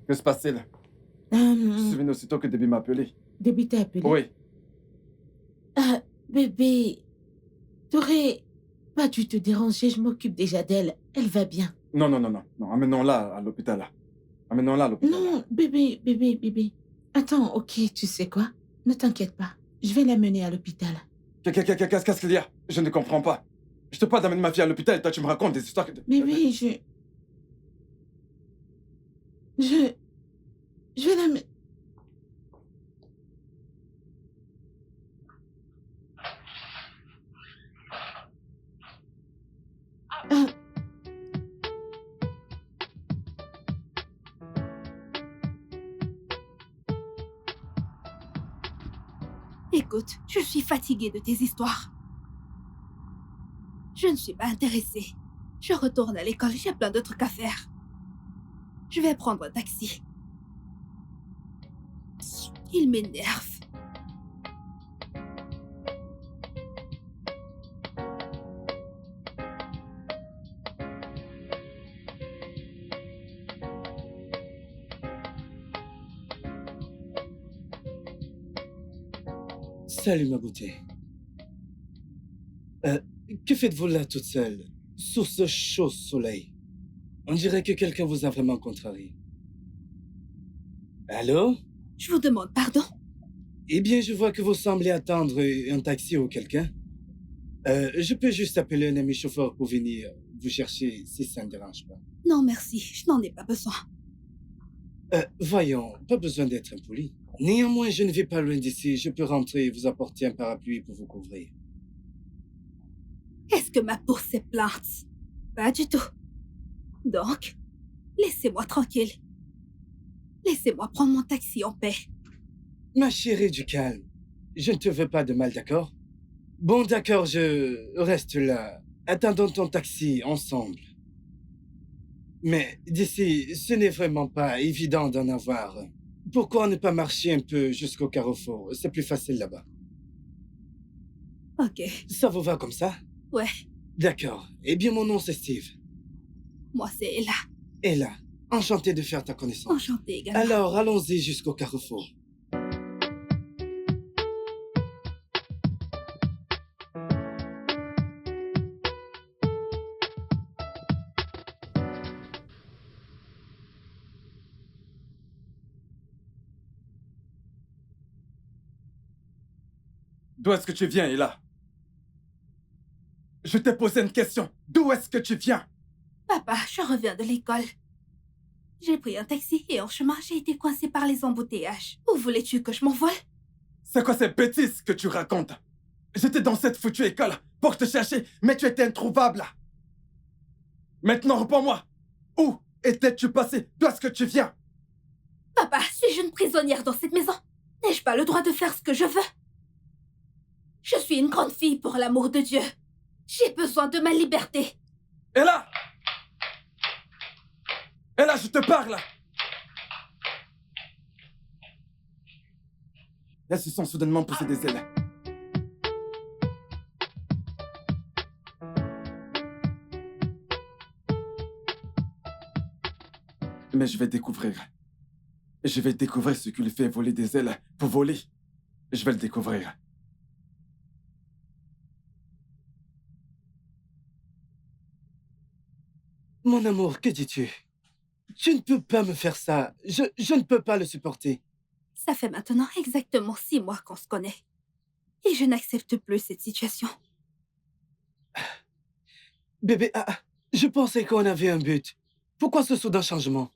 Que se passe-t-il? Je suis venu aussitôt que Debbie m'a appelé. Debbie t'a appelé? Oui. Bébé, t'aurais pas dû te déranger, je m'occupe déjà d'elle. Elle va bien. Non, amenons-la à l'hôpital. Amenons-la à l'hôpital. Non, bébé. Attends, ok, tu sais quoi? Ne t'inquiète pas. Je vais l'amener à l'hôpital. Qu'est-ce qu'il y a? Je ne comprends pas. Je te parle d'amener ma fille à l'hôpital et toi tu me racontes des histoires que... Bébé, je vais l'amener... Écoute, je suis fatiguée de tes histoires. Je ne suis pas intéressée. Je retourne à l'école, j'ai plein de trucs à faire. Je vais prendre un taxi. Il m'énerve. Salut ma beauté. Que faites-vous là toute seule, sous ce chaud soleil? On dirait que quelqu'un vous a vraiment contrarié. Allô? Je vous demande pardon. Eh bien, je vois que vous semblez attendre un taxi ou quelqu'un. Je peux juste appeler un ami chauffeur pour venir vous chercher si ça ne dérange pas. Non, merci, je n'en ai pas besoin. Voyons, pas besoin d'être impoli. Néanmoins, je ne vais pas loin d'ici. Je peux rentrer et vous apporter un parapluie pour vous couvrir. Est-ce que ma bourse est plainte? Pas du tout. Donc, laissez-moi tranquille. Laissez-moi prendre mon taxi en paix. Ma chérie, du calme. Je ne te veux pas de mal, d'accord? Bon, d'accord, je reste là. Attendons ton taxi ensemble. Mais d'ici, ce n'est vraiment pas évident d'en avoir. Pourquoi ne pas marcher un peu jusqu'au carrefour? C'est plus facile là-bas. Ok. Ça vous va comme ça? Ouais. D'accord. Eh bien, mon nom, c'est Steve. Moi, c'est Ella. Ella, enchanté de faire ta connaissance. Enchantée également. Alors, allons-y jusqu'au carrefour. D'où est-ce que tu viens, Ella? Je t'ai posé une question. D'où est-ce que tu viens? Papa, je reviens de l'école. J'ai pris un taxi et en chemin, j'ai été coincée par les embouteillages. Où voulais-tu que je m'envole? C'est quoi ces bêtises que tu racontes? J'étais dans cette foutue école pour te chercher, mais tu étais introuvable. Maintenant, réponds-moi. Où étais-tu passé? D'où est-ce que tu viens? Papa, suis-je une prisonnière dans cette maison? N'ai-je pas le droit de faire ce que je veux? Je suis une grande fille, pour l'amour de Dieu. J'ai besoin de ma liberté. Ella! Ella, je te parle! Elles se sont soudainement poussées des ailes. Mais je vais découvrir. Je vais découvrir ce qui lui fait voler des ailes pour voler. Je vais le découvrir. Mon amour, que dis-tu? Tu ne peux pas me faire ça. Je ne peux pas le supporter. Ça fait maintenant exactement 6 mois qu'on se connaît. Et je n'accepte plus cette situation. Bébé, je pensais qu'on avait un but. Pourquoi ce soudain changement?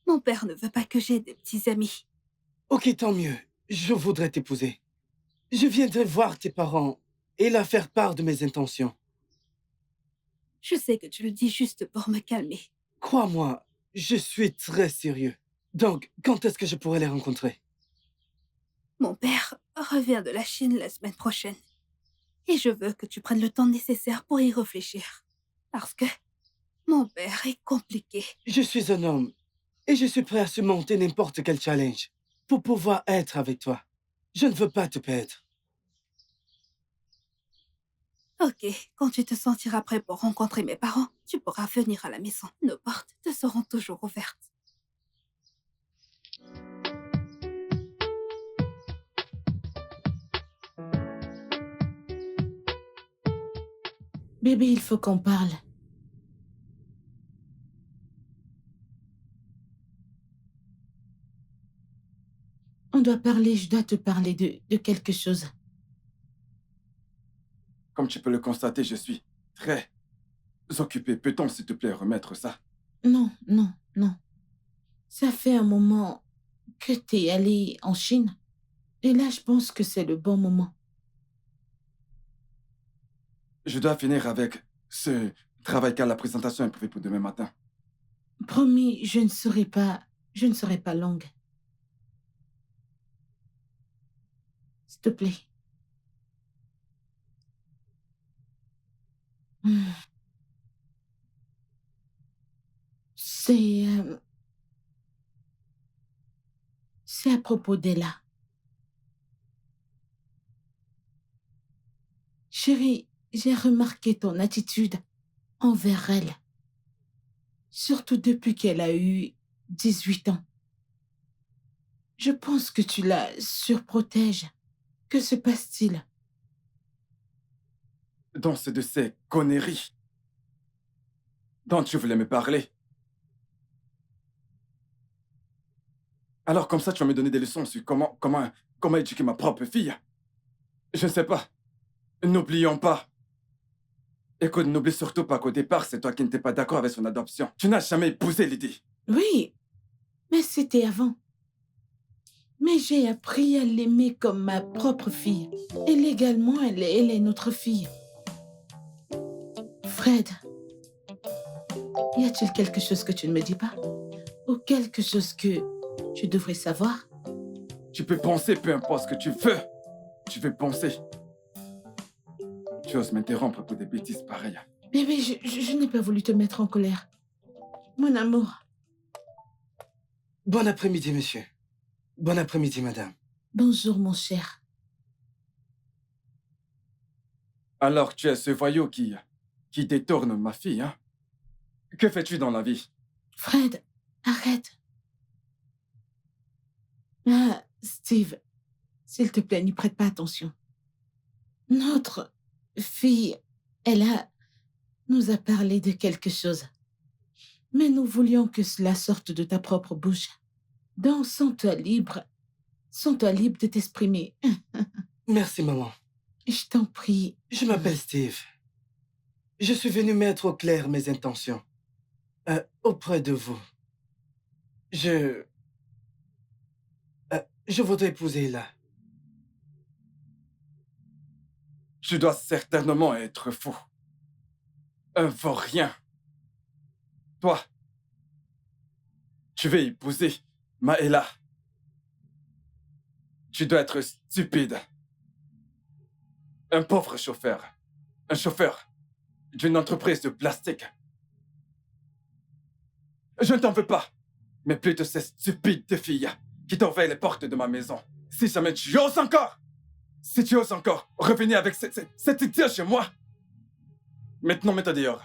Mon père ne veut pas que j'aie des petits amis. Ok, tant mieux. Je voudrais t'épouser. Je viendrai voir tes parents et leur faire part de mes intentions. Je sais que tu le dis juste pour me calmer. Crois-moi, je suis très sérieux. Donc, quand est-ce que je pourrais les rencontrer? Mon père revient de la Chine la semaine prochaine. Et je veux que tu prennes le temps nécessaire pour y réfléchir. Parce que mon père est compliqué. Je suis un homme et je suis prêt à surmonter n'importe quel challenge pour pouvoir être avec toi. Je ne veux pas te perdre. Ok, quand tu te sentiras prêt pour rencontrer mes parents, tu pourras venir à la maison. Nos portes te seront toujours ouvertes. Bébé, il faut qu'on parle. On doit parler, je dois te parler de quelque chose. Comme tu peux le constater, je suis très occupé. Peut-on, s'il te plaît, remettre ça? Non, non, non. Ça fait un moment que t'es allé en Chine. Et là, je pense que c'est le bon moment. Je dois finir avec ce travail car la présentation est prévue pour demain matin. Promis, je ne serai pas longue. S'il te plaît. Hmm. C'est... c'est à propos d'Ella. Chérie, j'ai remarqué ton attitude envers elle. Surtout depuis qu'elle a eu 18 ans. Je pense que tu la surprotèges. Que se passe-t-il? Donc, c'est de ces conneries dont tu voulais me parler. Alors, comme ça, tu vas me donner des leçons sur comment éduquer ma propre fille. Je ne sais pas. N'oublions pas. Écoute, n'oublie surtout pas qu'au départ, c'est toi qui n'étais pas d'accord avec son adoption. Tu n'as jamais épousé l'idée. Oui, mais c'était avant. Mais j'ai appris à l'aimer comme ma propre fille. Et légalement, elle est notre fille. Fred, y a-t-il quelque chose que tu ne me dis pas? Ou quelque chose que je devrais savoir? Tu peux penser peu importe ce que tu veux. Tu veux penser. Tu oses m'interrompre pour des bêtises pareilles. Bébé, je n'ai pas voulu te mettre en colère. Mon amour. Bon après-midi, monsieur. Bon après-midi, madame. Bonjour, mon cher. Alors, tu es ce voyou qui détourne ma fille, hein? Que fais-tu dans la vie? Fred, arrête. Ah, Steve, s'il te plaît, n'y prête pas attention. Notre fille, nous a parlé de quelque chose. Mais nous voulions que cela sorte de ta propre bouche. Donc, sens-toi libre de t'exprimer. Merci, maman. Je t'en prie. Je m'appelle Steve. Je suis venu mettre au clair mes intentions. Auprès de vous. Je voudrais épouser là. Tu dois certainement être fou. Un vaurien. Toi, tu veux épouser Maëla. Tu dois être stupide. Un pauvre chauffeur. Un chauffeur d'une entreprise de plastique. Je ne t'en veux pas, mais plutôt ces stupides filles qui t'envahissent les portes de ma maison. Si jamais tu oses encore, si tu oses encore revenir avec cette idée chez moi, maintenant mets-toi dehors.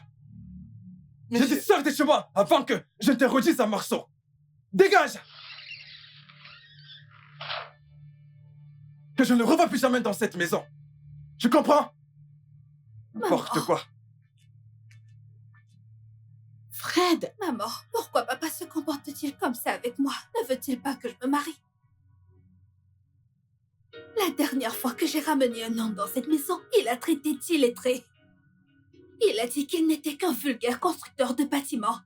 Mais Je te sors de chez moi avant que je ne te redise un morceau. Dégage! Que je ne le revois plus jamais dans cette maison. Tu comprends? N'importe quoi. Fred, Maman, pourquoi papa se comporte-t-il comme ça avec moi? Ne veut-il pas que je me marie? La dernière fois que j'ai ramené un homme dans cette maison, il a traité d'illettré. Il a dit qu'il n'était qu'un vulgaire constructeur de bâtiments.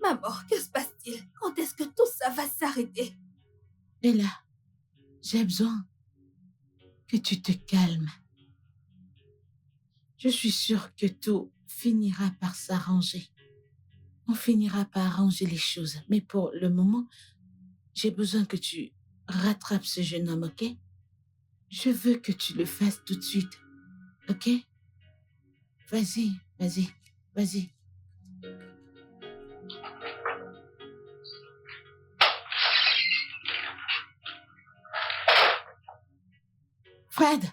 Maman, que se passe-t-il? Quand est-ce que tout ça va s'arrêter? Ella, j'ai besoin que tu te calmes. Je suis sûre que tout finira par s'arranger. On finira par arranger les choses. Mais pour le moment, j'ai besoin que tu rattrapes ce jeune homme, ok? Je veux que tu le fasses tout de suite, ok? Vas-y, vas-y, vas-y. Fred!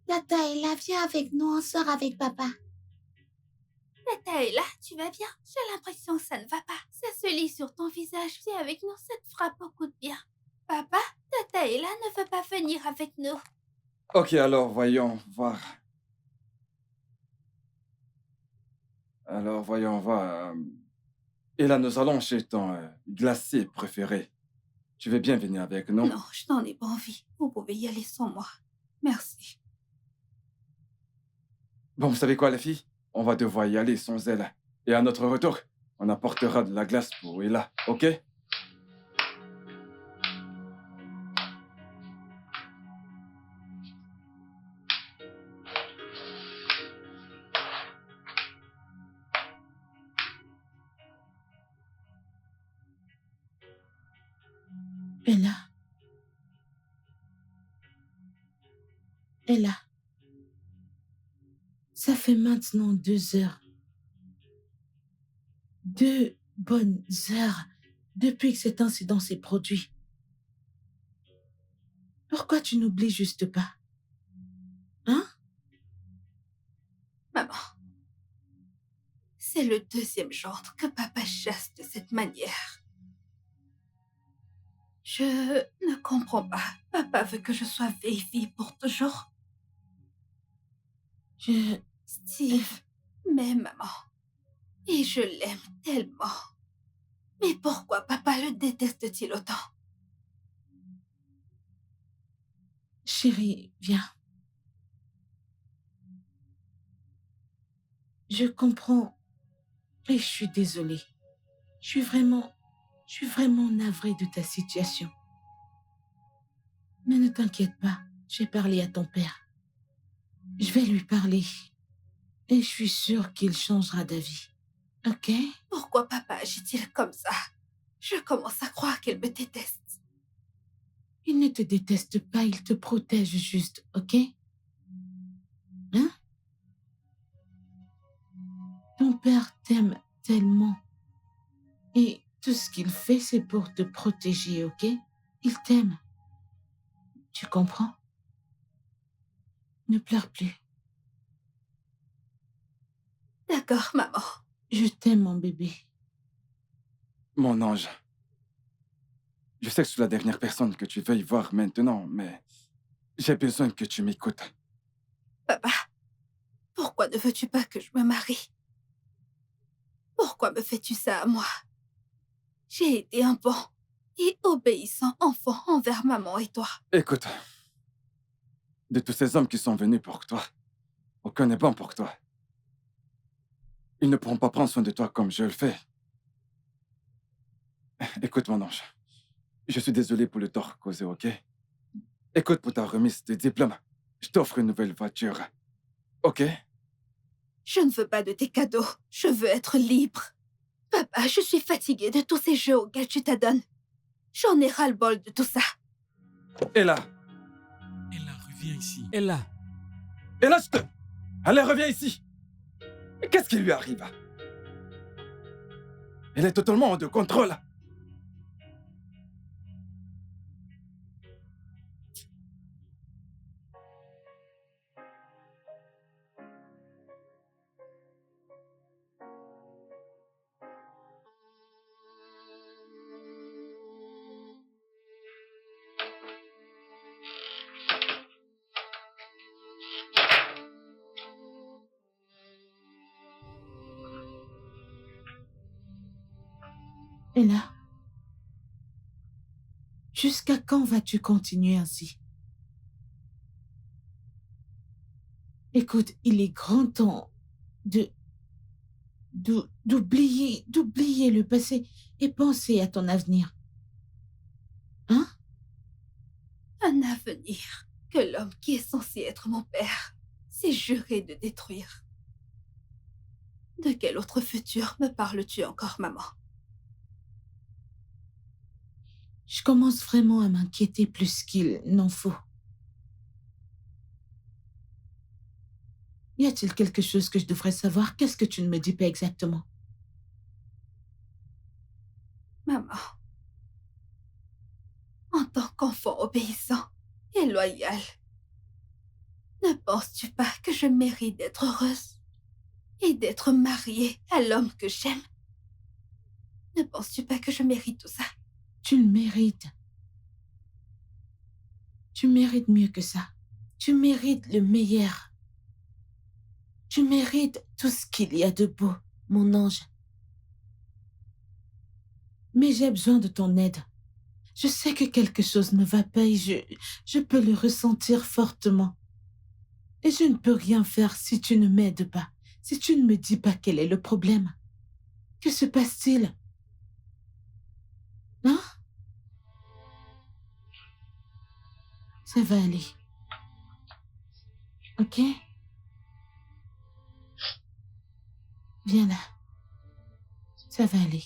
Tata Ella, viens avec nous, on sort avec papa. Tata Ella, tu vas bien? J'ai l'impression que ça ne va pas. Ça se lit sur ton visage. Viens avec nous, ça te fera beaucoup de bien. Papa, Tata Ella ne veut pas venir avec nous. Ok, alors voyons voir. Et là, nous allons chez ton glacier préféré. Tu veux bien venir avec nous? Non, je n'en ai pas envie. Vous pouvez y aller sans moi. Merci. Bon, vous savez quoi, les filles? On va devoir y aller sans elle. Et à notre retour, on apportera de la glace pour Ella, ok? Ella. Ella. Ça fait maintenant 2 heures. 2 bonnes heures depuis que cet incident s'est produit. Pourquoi tu n'oublies juste pas? Hein? Maman, c'est le deuxième gendre que papa chasse de cette manière. Je ne comprends pas. Papa veut que je sois vieille fille pour toujours. Steve m'aime, maman. Et je l'aime tellement. Mais pourquoi papa le déteste-t-il autant? Chérie, viens. Je comprends et je suis désolée. Je suis vraiment navrée de ta situation. Mais ne t'inquiète pas, j'ai parlé à ton père. Je vais lui parler. Et je suis sûre qu'il changera d'avis. Ok? Pourquoi papa agit-il comme ça? Je commence à croire qu'il me déteste. Il ne te déteste pas, il te protège juste, ok? Hein? Ton père t'aime tellement. Et tout ce qu'il fait, c'est pour te protéger, ok? Il t'aime. Tu comprends? Ne pleure plus. D'accord, maman. Je t'aime, mon bébé. Mon ange. Je sais que je suis la dernière personne que tu veuilles voir maintenant, mais j'ai besoin que tu m'écoutes. Papa, pourquoi ne veux-tu pas que je me marie? Pourquoi me fais-tu ça à moi? J'ai été un bon et obéissant enfant envers maman et toi. Écoute, de tous ces hommes qui sont venus pour toi, aucun n'est bon pour toi. Ils ne pourront pas prendre soin de toi comme je le fais. Écoute, mon ange, je suis désolé pour le tort causé, ok? Écoute, pour ta remise de diplôme, je t'offre une nouvelle voiture. Ok. Je ne veux pas de tes cadeaux. Je veux être libre. Papa, je suis fatiguée de tous ces jeux auxquels tu t'adonnes. J'en ai ras-le-bol de tout ça. Ella. Ella, reviens ici. Ella. Ella, je te... Allez, reviens ici. Qu'est-ce qui lui arrive? Elle est totalement hors de contrôle. Ella, jusqu'à quand vas-tu continuer ainsi? Écoute, il est grand temps d'oublier le passé et penser à ton avenir. Hein? Un avenir que l'homme qui est censé être mon père s'est juré de détruire. De quel autre futur me parles-tu encore, maman? Je commence vraiment à m'inquiéter plus qu'il n'en faut. Y a-t-il quelque chose que je devrais savoir? Qu'est-ce que tu ne me dis pas exactement? Maman, en tant qu'enfant obéissant et loyal, ne penses-tu pas que je mérite d'être heureuse et d'être mariée à l'homme que j'aime? Ne penses-tu pas que je mérite tout ça? Tu le mérites. Tu mérites mieux que ça. Tu mérites le meilleur. Tu mérites tout ce qu'il y a de beau, mon ange. Mais j'ai besoin de ton aide. Je sais que quelque chose ne va pas et je peux le ressentir fortement. Et je ne peux rien faire si tu ne m'aides pas, si tu ne me dis pas quel est le problème. Que se passe-t-il? Hein? Ça va aller. Ok? Viens là. Ça va aller.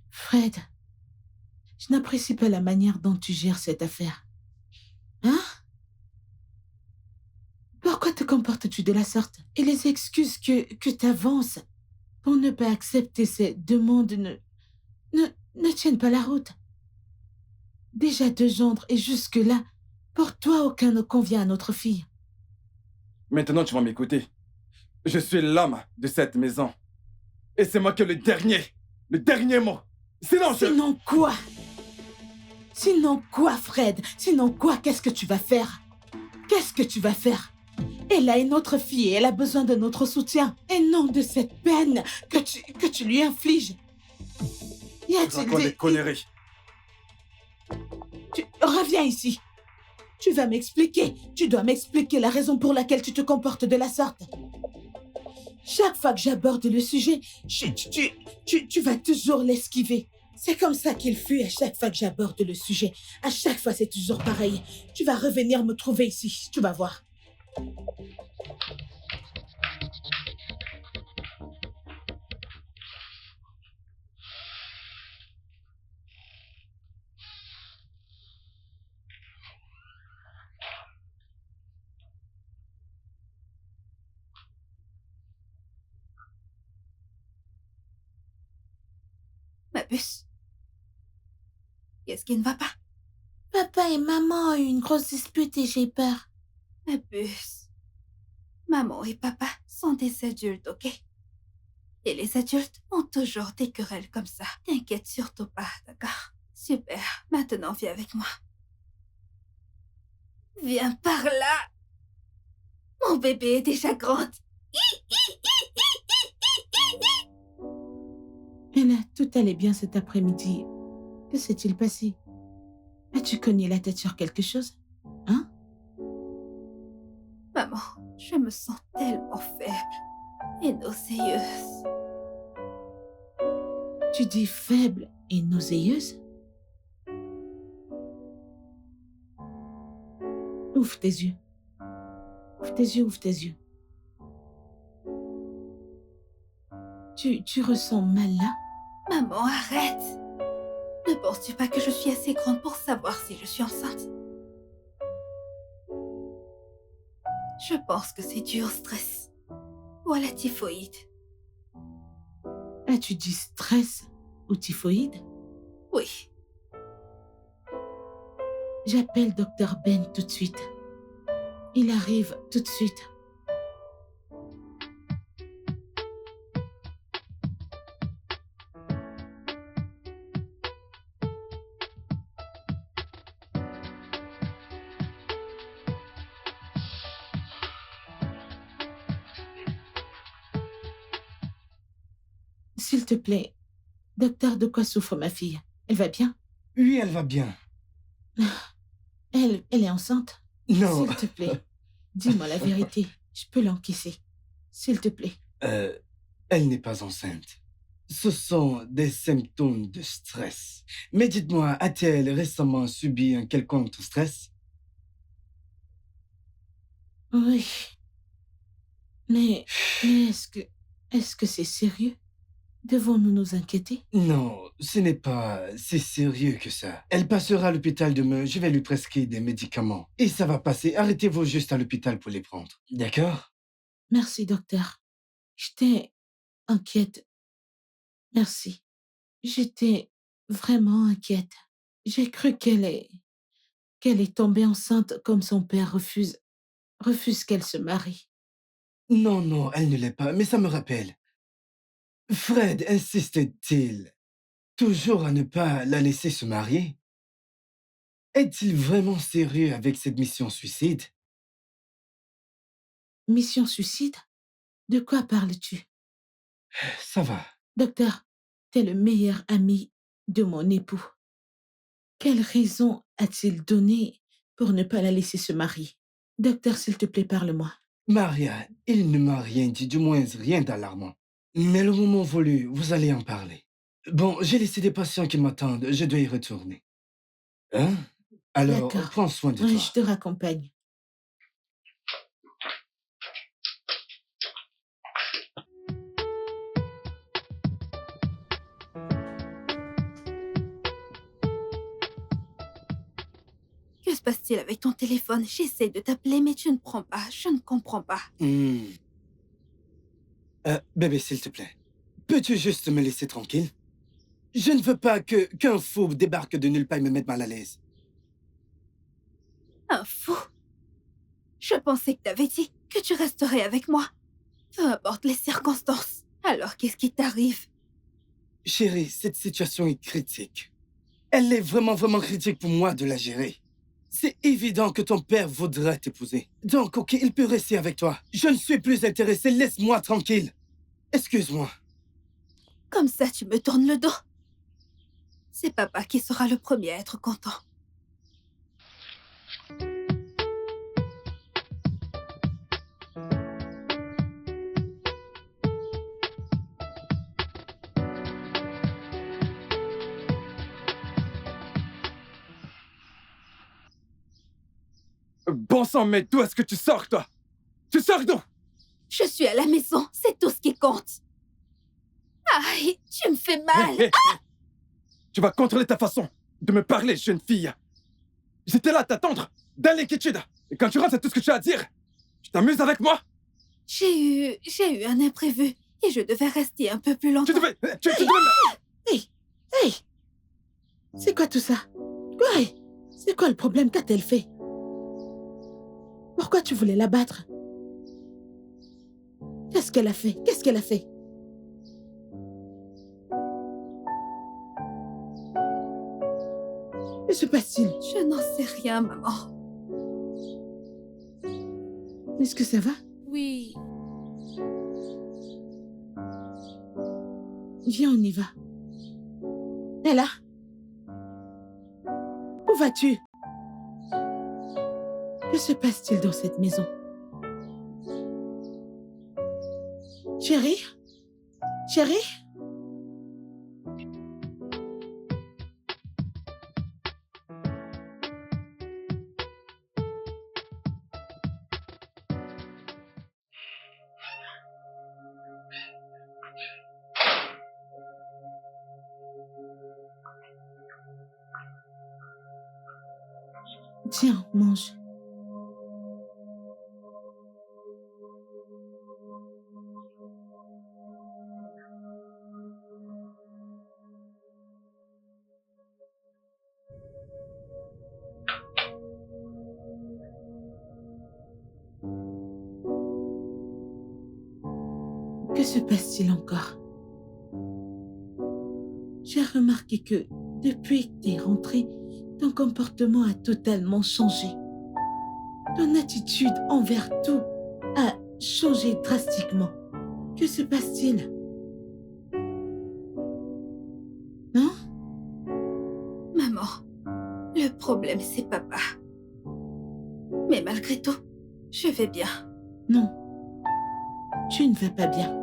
Fred, je n'apprécie pas la manière dont tu gères cette affaire. Hein? Pourquoi te comportes-tu de la sorte? Et les excuses que tu avances pour ne pas accepter ces demandes ne tiennent pas la route. Déjà 2 gendres et jusque-là, pour toi, aucun ne convient à notre fille. Maintenant, tu vas m'écouter. Je suis l'homme de cette maison. Et c'est moi qui ai le dernier mot. Sinon, Sinon quoi? Sinon quoi, Fred? Sinon quoi, qu'est-ce que tu vas faire? Qu'est-ce que tu vas faire? Elle a une autre fille et elle a besoin de notre soutien. Et non de cette peine que tu lui infliges. Y tu a-t-il racontes des conneries. Reviens ici. Tu vas m'expliquer. Tu dois m'expliquer la raison pour laquelle tu te comportes de la sorte. Chaque fois que j'aborde le sujet, tu vas toujours l'esquiver. C'est comme ça qu'il fut à chaque fois que j'aborde le sujet. À chaque fois, c'est toujours pareil. Tu vas revenir me trouver ici. Tu vas voir. Ma puce, qu'est-ce qui ne va pas? Papa et maman ont eu une grosse dispute et j'ai peur. Ma puce, maman et papa sont des adultes, ok? Et les adultes ont toujours des querelles comme ça. T'inquiète surtout pas, d'accord? Super, maintenant viens avec moi. Viens par là. Mon bébé est déjà grande. Ella, tout allait bien cet après-midi. Que s'est-il passé? As-tu cogné la tête sur quelque chose? Hein? Maman, je me sens tellement faible et nauséeuse. Tu dis faible et nauséeuse? Ouvre tes yeux. Ouvre tes yeux, ouvre tes yeux. Tu ressens mal là? Maman, arrête. Ne penses-tu pas que je suis assez grande pour savoir si je suis enceinte? Je pense que c'est dû au stress ou à la typhoïde. As-tu dit stress ou typhoïde? Oui. J'appelle Dr Ben tout de suite. Il arrive tout de suite. S'il te plaît, docteur, de quoi souffre ma fille? Elle va bien? Oui, elle va bien. Elle est enceinte? Non. S'il te plaît, dis-moi la vérité. Je peux l'encaisser. S'il te plaît. Elle n'est pas enceinte. Ce sont des symptômes de stress. Mais dites-moi, a-t-elle récemment subi un quelconque stress? Oui. Mais est-ce que c'est sérieux? Devons-nous nous inquiéter? Non, ce n'est pas si sérieux que ça. Elle passera à l'hôpital demain, je vais lui prescrire des médicaments. Et ça va passer, arrêtez-vous juste à l'hôpital pour les prendre. D'accord? Merci, docteur. J'étais inquiète. Merci. J'étais vraiment inquiète. J'ai cru qu'elle est tombée enceinte comme son père refuse qu'elle se marie. Non, non, elle ne l'est pas, mais ça me rappelle. Fred insiste-t-il toujours à ne pas la laisser se marier? Est-il vraiment sérieux avec cette mission suicide? Mission suicide? De quoi parles-tu? Ça va. Docteur, t'es le meilleur ami de mon époux. Quelle raison a-t-il donné pour ne pas la laisser se marier? Docteur, s'il te plaît, parle-moi. Maria, il ne m'a rien dit, du moins rien d'alarmant. Mais le moment voulu, vous allez en parler. Bon, j'ai laissé des patients qui m'attendent, je dois y retourner. Hein? Alors, D'accord. prends soin de Oui, toi. je te raccompagne. Que se passe-t-il avec ton téléphone? J'essaie de t'appeler, mais tu ne prends pas. Je ne comprends pas. Bébé, s'il te plaît, peux-tu juste me laisser tranquille? Je ne veux pas qu'un fou débarque de nulle part et me mette mal à l'aise. Un fou? Je pensais que t'avais dit que tu resterais avec moi. Peu importe les circonstances. Alors, qu'est-ce qui t'arrive? Chérie, cette situation est critique. Elle est vraiment, vraiment critique pour moi de la gérer. C'est évident que ton père voudra t'épouser. Donc, ok, il peut rester avec toi. Je ne suis plus intéressé, laisse-moi tranquille. Excuse-moi. Comme ça, tu me tournes le dos. C'est papa qui sera le premier à être content. Bon sang, mais d'où est-ce que tu sors, toi? Tu sors d'où? Je suis à la maison, c'est tout ce qui compte. Aïe, tu me fais mal. Hé, hé, hé. Tu vas contrôler ta façon de me parler, jeune fille. J'étais là à t'attendre, dans l'inquiétude. Et quand tu rentres, c'est tout ce que tu as à dire. Tu t'amuses avec moi? J'ai eu un imprévu et je devais rester un peu plus longtemps. Tu devais... Hey! C'est quoi tout ça? Quoi? C'est quoi le problème? Qu'a-t-elle fait? Pourquoi tu voulais la battre? Qu'est-ce qu'elle a fait? Qu'est-ce qu'elle a fait? Que se passe-t-il? Je n'en sais rien, maman. Est-ce que ça va? Oui. Viens, on y va. Ella? Où vas-tu? Que se passe-t-il dans cette maison? Chérie? Chérie? Tiens, mange. Que se passe-t-il encore? J'ai remarqué que depuis que t'es rentré, ton comportement a totalement changé. Ton attitude envers tout a changé drastiquement. Que se passe-t-il? Non? Maman, le problème c'est papa. Mais malgré tout, je vais bien. Non. Tu ne vas pas bien.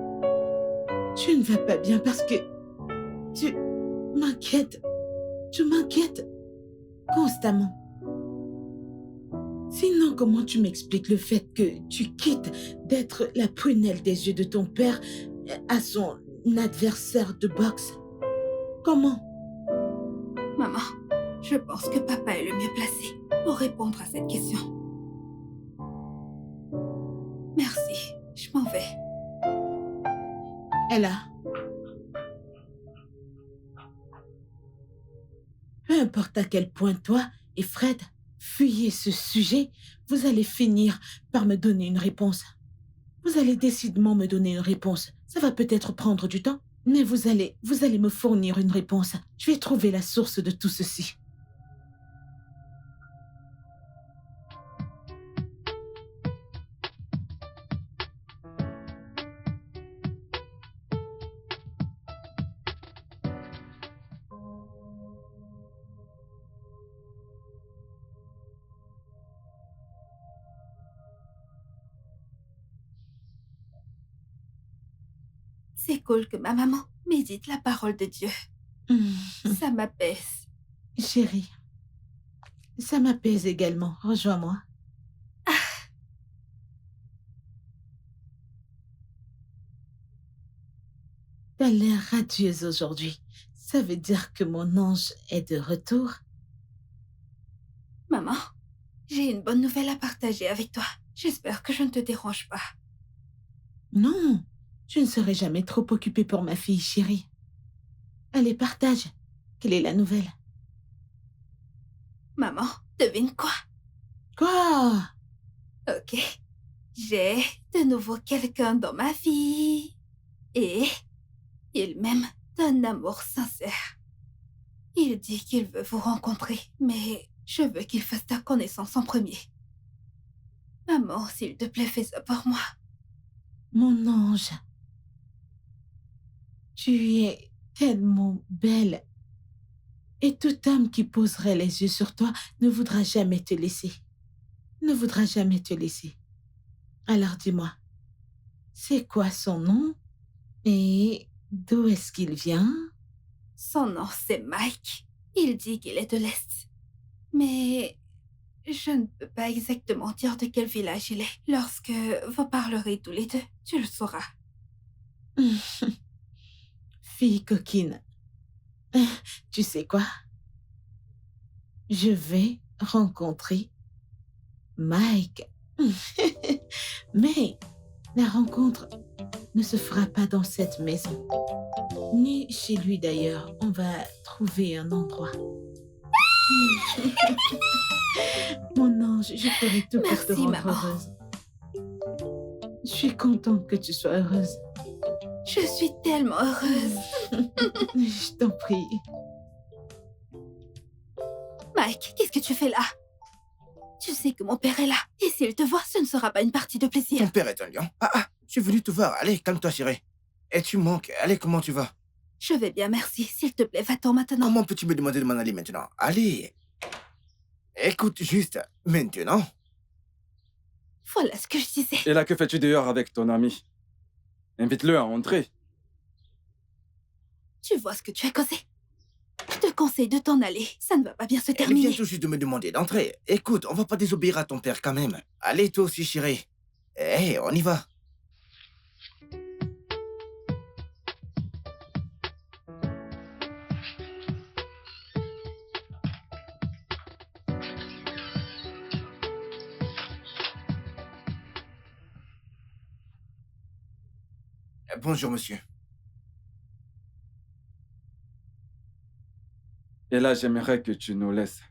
Tu ne vas pas bien parce que tu m'inquiètes. Tu m'inquiètes constamment. Sinon, comment tu m'expliques le fait que tu quittes d'être la prunelle des yeux de ton père à son adversaire de boxe? Comment? Maman, je pense que papa est le mieux placé pour répondre à cette question. Merci, je m'en vais. Ella. Peu importe à quel point toi et Fred fuyez ce sujet, vous allez finir par me donner une réponse. Vous allez décidément me donner une réponse. Ça va peut-être prendre du temps, mais vous allez me fournir une réponse. Je vais trouver la source de tout ceci. C'est cool que ma maman médite la parole de Dieu. Ça m'apaise. Chérie, ça m'apaise également. Rejoins-moi. T'as l'air radieuse aujourd'hui. Ça veut dire que mon ange est de retour? Maman, j'ai une bonne nouvelle à partager avec toi. J'espère que je ne te dérange pas. Non, je ne serai jamais trop occupée pour ma fille chérie. Allez, partage. Quelle est la nouvelle? Maman, devine quoi? Quoi? Ok. J'ai de nouveau quelqu'un dans ma vie. Et il m'aime d'un amour sincère. Il dit qu'il veut vous rencontrer, mais je veux qu'il fasse ta connaissance en premier. Maman, s'il te plaît, fais ça pour moi. Mon ange, tu es tellement belle. Et toute âme qui poserait les yeux sur toi ne voudra jamais te laisser. Ne voudra jamais te laisser. Alors dis-moi, c'est quoi son nom? Et d'où est-ce qu'il vient? Son nom, c'est Mike. Il dit qu'il est de l'Est. Mais je ne peux pas exactement dire de quel village il est. Lorsque vous parlerez tous les deux, tu le sauras. Fille coquine, tu sais quoi? Je vais rencontrer Mike. Mais la rencontre ne se fera pas dans cette maison. Ni chez lui d'ailleurs. On va trouver un endroit. Mon ange, je ferai tout pour te Merci, rendre maman. heureuse. Je suis contente que tu sois heureuse. Je suis tellement heureuse. Je t'en prie. Mike, qu'est-ce que tu fais là? Tu sais que mon père est là. Et s'il te voit, ce ne sera pas une partie de Ton plaisir. père est un lion. Je suis venu te voir. Allez, calme-toi, chérie. Et tu manques. Allez, comment tu vas? Je vais bien, merci. S'il te plaît, va-t'en maintenant. Comment peux-tu me demander de m'en aller maintenant? Allez. Écoute juste. Maintenant. Voilà ce que je disais. Et là, que fais-tu dehors avec ton ami? Invite-le à entrer. Tu vois ce que tu as causé? Je te conseille de t'en aller. Ça ne va pas bien se Elle vient terminer. tout juste de me demander d'entrer. Écoute, on va pas désobéir à ton père quand même. Allez, toi aussi, chérie. Hé, on y va. Bonjour, monsieur. Et là, j'aimerais que tu nous laisses.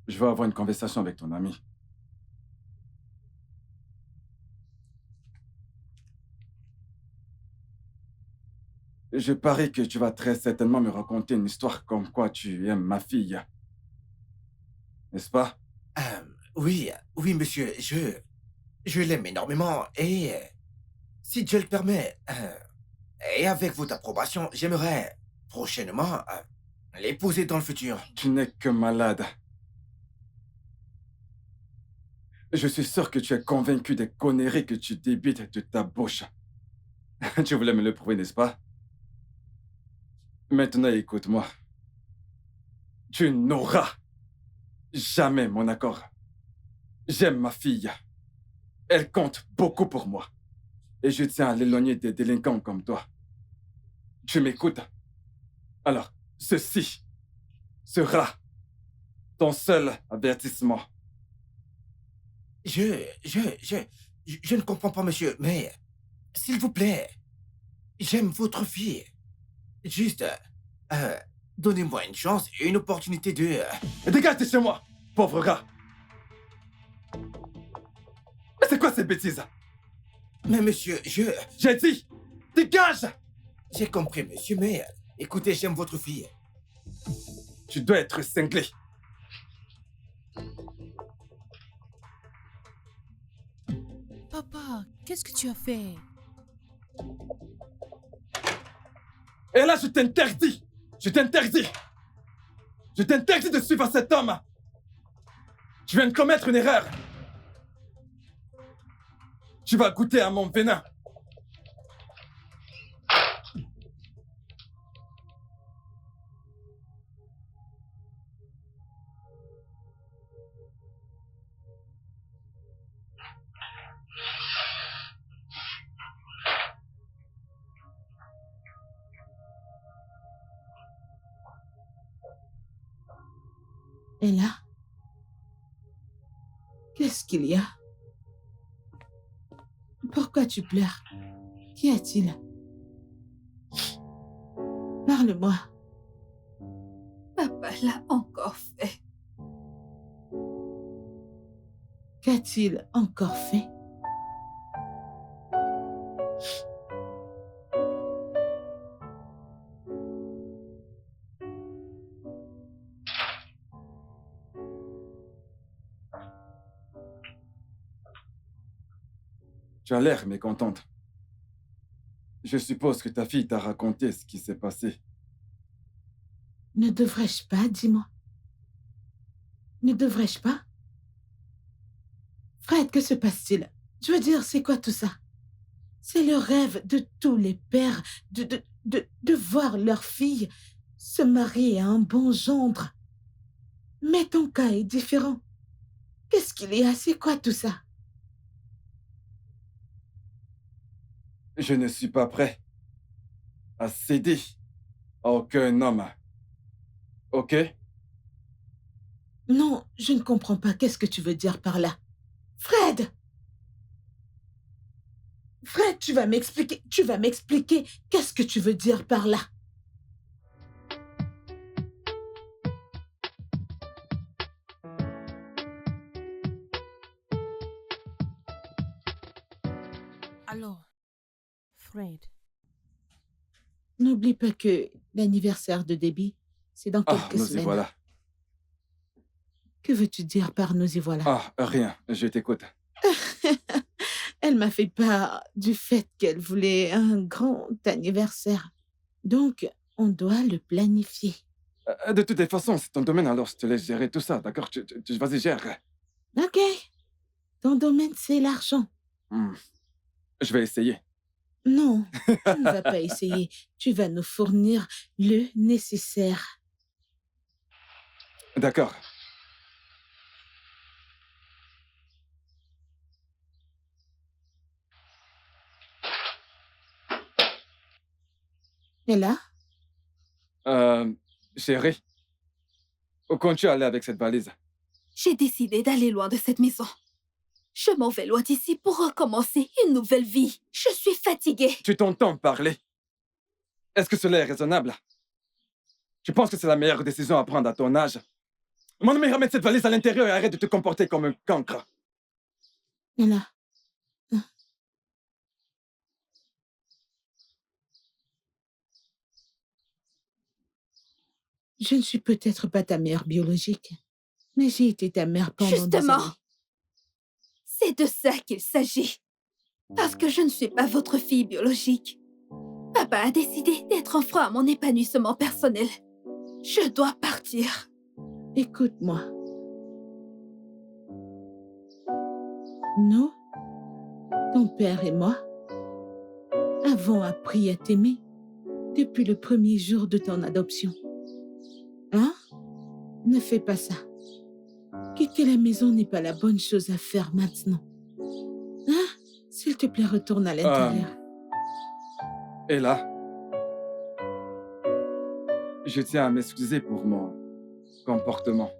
Je veux avoir une conversation avec ton ami. Je parie que tu vas très certainement me raconter une histoire comme quoi tu aimes ma fille. N'est-ce pas? Oui, oui, monsieur, je l'aime énormément et si Dieu le permet, et avec votre approbation, j'aimerais prochainement l'épouser dans le futur. Tu n'es que malade. Je suis sûr que tu es convaincu des conneries que tu débites de ta bouche. Tu voulais me le prouver, n'est-ce pas? Maintenant, écoute-moi. Tu n'auras jamais mon accord. J'aime ma fille. Elle compte beaucoup pour moi. Et je tiens à l'éloigner des délinquants comme toi. Tu m'écoutes? Alors, ceci sera ton seul avertissement. Je ne comprends pas, monsieur, mais s'il vous plaît, j'aime votre fille. Juste, donnez-moi une chance et une opportunité de... Dégage de chez moi, pauvre rat. Mais c'est quoi ces bêtises? Mais monsieur, J'ai dit, dégage! j'ai compris, monsieur, mais écoutez, j'aime votre fille. Tu dois être cinglé. Papa, qu'est-ce que tu as fait? Et là, je t'interdis. Je t'interdis. Je t'interdis de suivre cet homme. Tu viens de commettre une erreur. Tu vas goûter à mon venin. Et là, qu'est-ce qu'il y a? Pourquoi tu pleures? Qu'y a-t-il? Parle-moi. Papa l'a encore fait. Qu'a-t-il encore fait? Tu as l'air mécontente. Je suppose que ta fille t'a raconté ce qui s'est passé. Ne devrais-je pas, dis-moi? Ne devrais-je pas? Fred, que se passe-t-il? Je veux dire, c'est quoi tout ça? C'est le rêve de tous les pères de voir leur fille se marier à un bon gendre. Mais ton cas est différent. Qu'est-ce qu'il y a? C'est quoi tout ça? Je ne suis pas prêt à céder à aucun homme. Ok? Non, je ne comprends pas. Qu'est-ce que tu veux dire par là? Fred! Fred, tu vas m'expliquer. Tu vas m'expliquer. Qu'est-ce que tu veux dire par là? Alors, Fred, N'oublie pas que l'anniversaire de Debbie, c'est dans Ah, quelques nous y semaines. voilà. Que veux-tu dire par nous y voilà? Ah, rien, je t'écoute. Elle m'a fait part du fait qu'elle voulait un grand anniversaire. Donc, on doit le planifier. De toutes les façons, c'est ton domaine, alors je te laisse gérer tout ça, d'accord? Vas-y, gère. Ok. Ton domaine, c'est l'argent. Hmm. Je vais essayer. Non, tu ne vas pas essayer. Tu vas nous fournir le nécessaire. D'accord. Et là, Chérie, où comptes-tu aller avec cette valise? J'ai décidé d'aller loin de cette maison. Je m'en vais loin d'ici pour recommencer une nouvelle vie. Je suis fatiguée. Tu t'entends parler? Est-ce que cela est raisonnable? Tu penses que c'est la meilleure décision à prendre à ton âge? Mon ami, ramène cette valise à l'intérieur et arrête de te comporter comme un cancre. Là. Je ne suis peut-être pas ta mère biologique, mais j'ai été ta mère pendant des Justement, années. c'est de ça qu'il s'agit. Parce que je ne suis pas votre fille biologique. Papa a décidé d'être un frein à mon épanouissement personnel. Je dois partir. Écoute-moi. Nous, ton père et moi, avons appris à t'aimer depuis le premier jour de ton adoption. Hein? Ne fais pas ça. Quitter la maison n'est pas la bonne chose à faire maintenant. Hein? S'il te plaît, retourne à l'intérieur. Et là, je tiens à m'excuser pour mon comportement.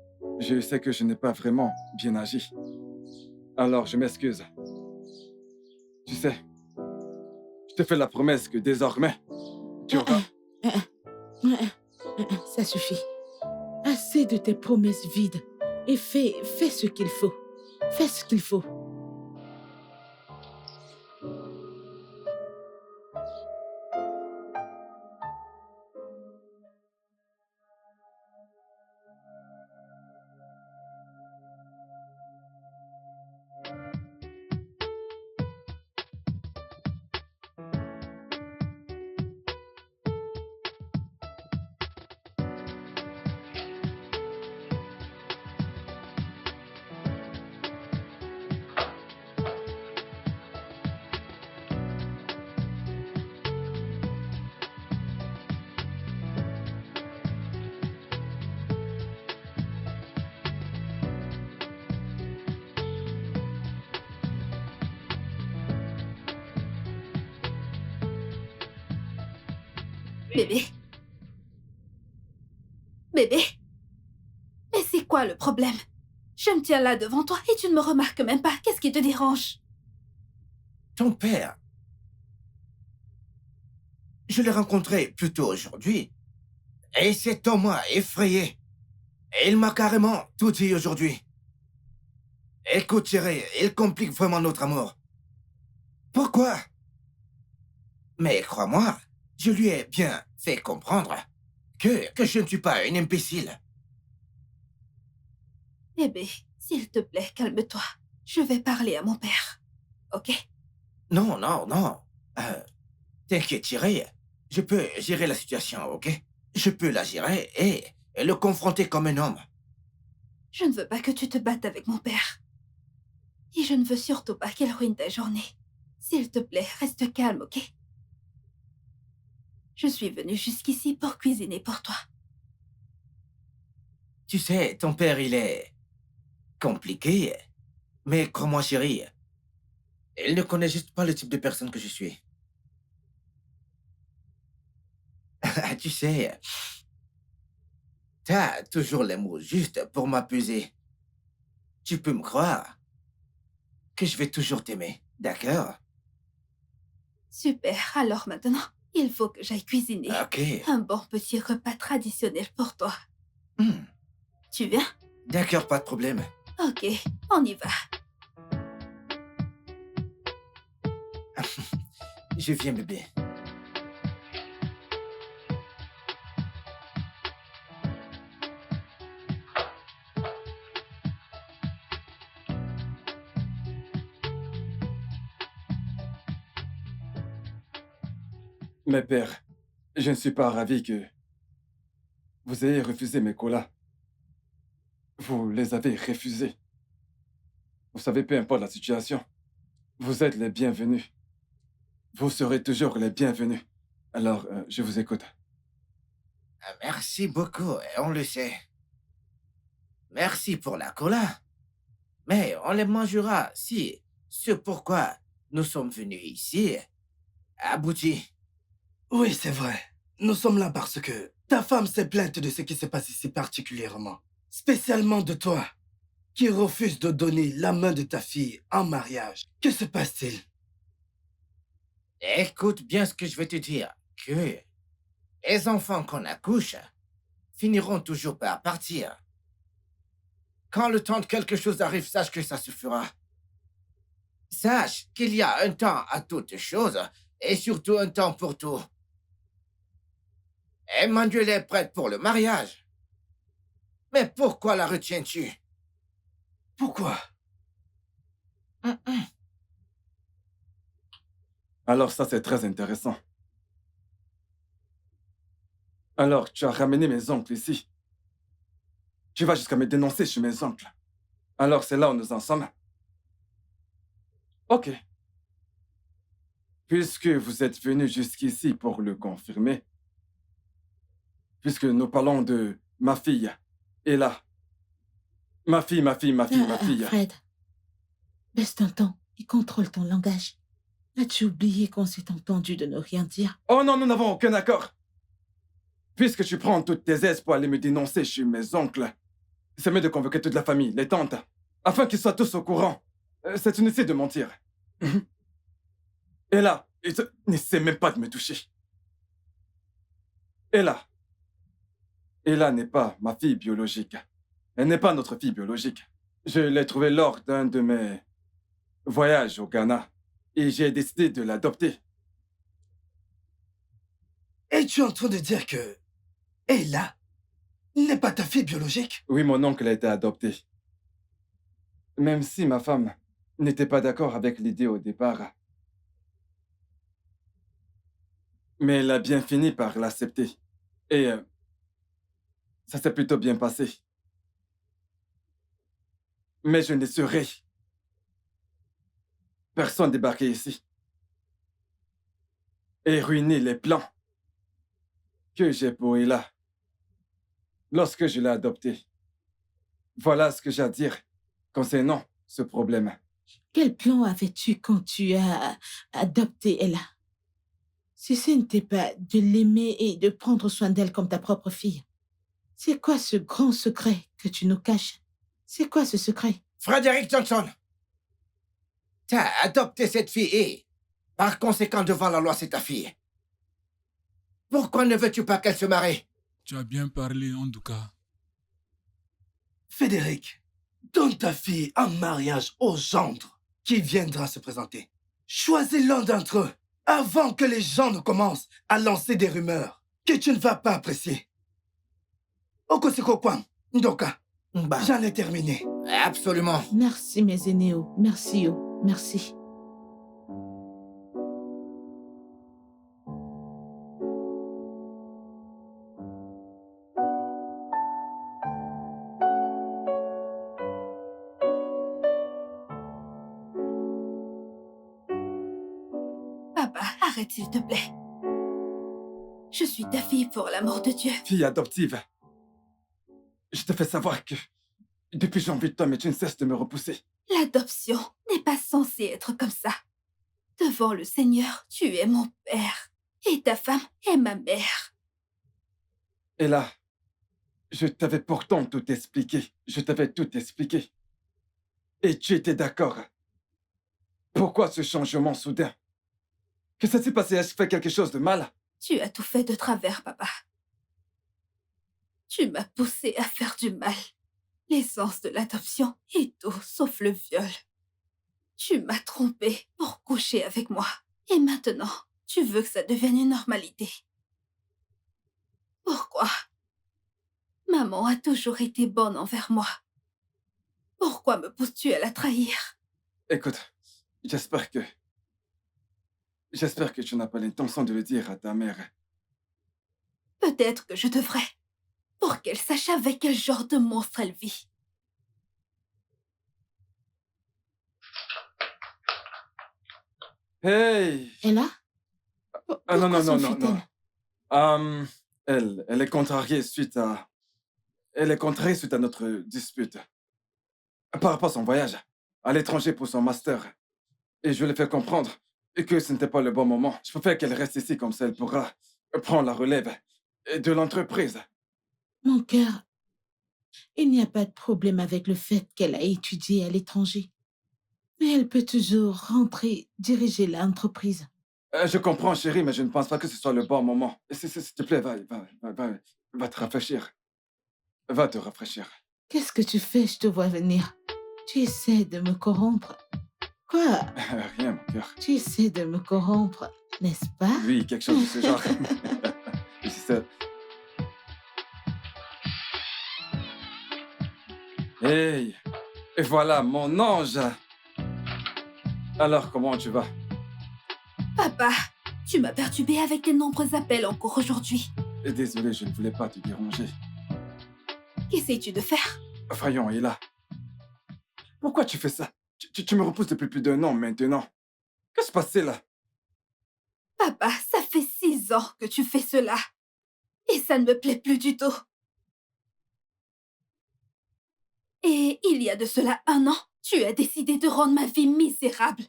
Je sais que je n'ai pas vraiment bien agi. Alors, je m'excuse. Tu sais, je te fais la promesse que désormais, tu auras... Ça suffit. Assez de tes promesses vides. Et fais ce qu'il faut. Fais ce qu'il faut. Bébé. Bébé. Mais c'est quoi le problème? Je me tiens là devant toi et tu ne me remarques même pas. Qu'est-ce qui te dérange? Ton père. Je l'ai rencontré plus tôt aujourd'hui. Et cet homme m'a effrayé. Et il m'a carrément tout dit aujourd'hui. Écoute, Thierry, il complique vraiment notre amour. Pourquoi? Mais crois-moi, je lui ai bien fait comprendre que je ne suis pas une imbécile. Bébé, s'il te plaît, calme-toi. Je vais parler à mon père. Ok? Non, non, non. T'inquiète, Thierry. Je peux gérer la situation, ok? Je peux la gérer et le confronter comme un homme. Je ne veux pas que tu te battes avec mon père. Et je ne veux surtout pas qu'il ruine ta journée. S'il te plaît, reste calme, ok? Je suis venue jusqu'ici pour cuisiner pour toi. Tu sais, ton père, il est compliqué. Mais crois-moi, chérie, il ne connaît juste pas le type de personne que je suis. Tu sais, t'as toujours les mots justes pour m'apaiser. Tu peux me croire que je vais toujours t'aimer, d'accord? Super, alors maintenant, il faut que j'aille cuisiner. Ok. Un bon petit repas traditionnel pour toi. Hmm, Tu viens? d'accord, pas de problème. Ok, on y va. Je viens, bébé. Mais père, je ne suis pas ravi que vous ayez refusé mes colas. Vous les avez refusés. Vous savez, peu importe la situation, vous êtes les bienvenus. Vous serez toujours les bienvenus. Alors, je vous écoute. Merci beaucoup, on le sait. Merci pour la cola. Mais on les mangera si ce pourquoi nous sommes venus ici aboutit. Oui, c'est vrai. Nous sommes là parce que ta femme s'est plainte de ce qui se passe ici particulièrement. Spécialement de toi. qui refuse de donner la main de ta fille en mariage. Que se passe-t-il? Écoute bien ce que je vais te dire, que les enfants qu'on accouche finiront toujours par partir. Quand le temps de quelque chose arrive, sache que ça se fera. Sache qu'il y a un temps à toute chose et surtout un temps pour tout. Emmanuel est prête pour le mariage. Mais pourquoi la retiens-tu? Pourquoi? Alors ça, c'est très intéressant. Alors, tu as ramené mes oncles ici. Tu vas jusqu'à me dénoncer chez mes oncles. Alors, c'est là où nous en sommes. Ok. Puisque vous êtes venu jusqu'ici pour le confirmer, puisque nous parlons de ma fille, et là, ma fille. Fred, baisse ton ton et contrôle ton langage. As-tu oublié qu'on s'est entendu de ne rien dire? Oh non, nous n'avons aucun accord. Puisque tu prends toutes tes aises pour aller me dénoncer chez mes oncles, c'est mieux de convoquer toute la famille, les tantes, afin qu'ils soient tous au courant. C'est une essai de mentir. Et là, n'essaie même pas de me toucher. Et là n'est pas ma fille biologique. Elle n'est pas notre fille biologique. Je l'ai trouvée lors d'un de mes voyages au Ghana et j'ai décidé de l'adopter. Es-tu en train de dire que Ella n'est pas ta fille biologique? Oui, mon oncle a été adopté. Même si ma femme n'était pas d'accord avec l'idée au départ. Mais elle a bien fini par l'accepter. Et ça s'est plutôt bien passé. Mais je ne laisserai personne débarquer ici et ruiner les plans que j'ai pour Ella lorsque je l'ai adoptée. Voilà ce que j'ai à dire concernant ce problème. Quel plan avais-tu quand tu as adopté Ella? Si ce n'était pas de l'aimer et de prendre soin d'elle comme ta propre fille, c'est quoi ce grand secret que tu nous caches? C'est quoi ce secret? Frédéric Johnson, t'as adopté cette fille et, par conséquent, devant la loi, c'est ta fille. Pourquoi ne veux-tu pas qu'elle se marie? Tu as bien parlé, en tout cas. Frédéric, donne ta fille en mariage au gendre qui viendra se présenter. Choisis l'un d'entre eux avant que les gens ne commencent à lancer des rumeurs que tu ne vas pas apprécier. Okosiko-kwan, Ndoka, Bah, j'en ai terminé. absolument. Merci, mes aînéos. Merci, oh. Merci. Papa, arrête s'il te plaît. Je suis ta fille pour l'amour de Dieu. Fille adoptive, je te fais savoir que depuis j'ai envie de toi, mais tu ne cesses de me repousser. L'adoption n'est pas censée être comme ça. Devant le Seigneur, tu es mon père. Et ta femme est ma mère. Et là, je t'avais pourtant tout expliqué. Je t'avais tout expliqué. Et tu étais d'accord. Pourquoi ce changement soudain? Que ça s'est passé? Ai-je fait quelque chose de mal? Tu as tout fait de travers, papa. Tu m'as poussé à faire du mal. L'essence de l'adoption est tout sauf le viol. Tu m'as trompé pour coucher avec moi. Et maintenant, tu veux que ça devienne une normalité. Pourquoi? Maman a toujours été bonne envers moi. Pourquoi me pousses-tu à la trahir? Écoute, j'espère que tu n'as pas l'intention de le dire à ta mère. Peut-être que je devrais. Pour qu'elle sache avec quel genre de monstre elle vit. Hey! Ella? Ah non, non, Pourquoi non, non, s'enfuit-elle? non. Elle est contrariée suite à... Elle est contrariée suite à notre dispute. Par rapport à son voyage à l'étranger pour son master. Et je lui ai fait comprendre que ce n'était pas le bon moment. Je préfère qu'elle reste ici, comme ça elle pourra prendre la relève de l'entreprise. Mon cœur, Il n'y a pas de problème avec le fait qu'elle a étudié à l'étranger. Mais elle peut toujours rentrer, diriger l'entreprise. Je comprends, chérie, mais je ne pense pas que ce soit le bon moment. S'il te plaît, va te rafraîchir. Va te rafraîchir. Qu'est-ce que tu fais? Je te vois venir. Tu essaies de me corrompre. Quoi? Rien, mon cœur. Tu essaies de me corrompre, n'est-ce pas? Oui, quelque chose de ce genre. C'est- Hey, et voilà mon ange. Alors, comment tu vas? Papa, tu m'as perturbé avec tes nombreux appels encore aujourd'hui. Désolé, je ne voulais pas te déranger. Qu'essayes-tu de faire? Voyons, et là. Pourquoi tu fais ça? Tu me repousses depuis plus d'1 an maintenant. Qu'est-ce qui se passe là? Papa, ça fait 6 ans que tu fais cela. Et ça ne me plaît plus du tout. Et il y a de cela 1 an, tu as décidé de rendre ma vie misérable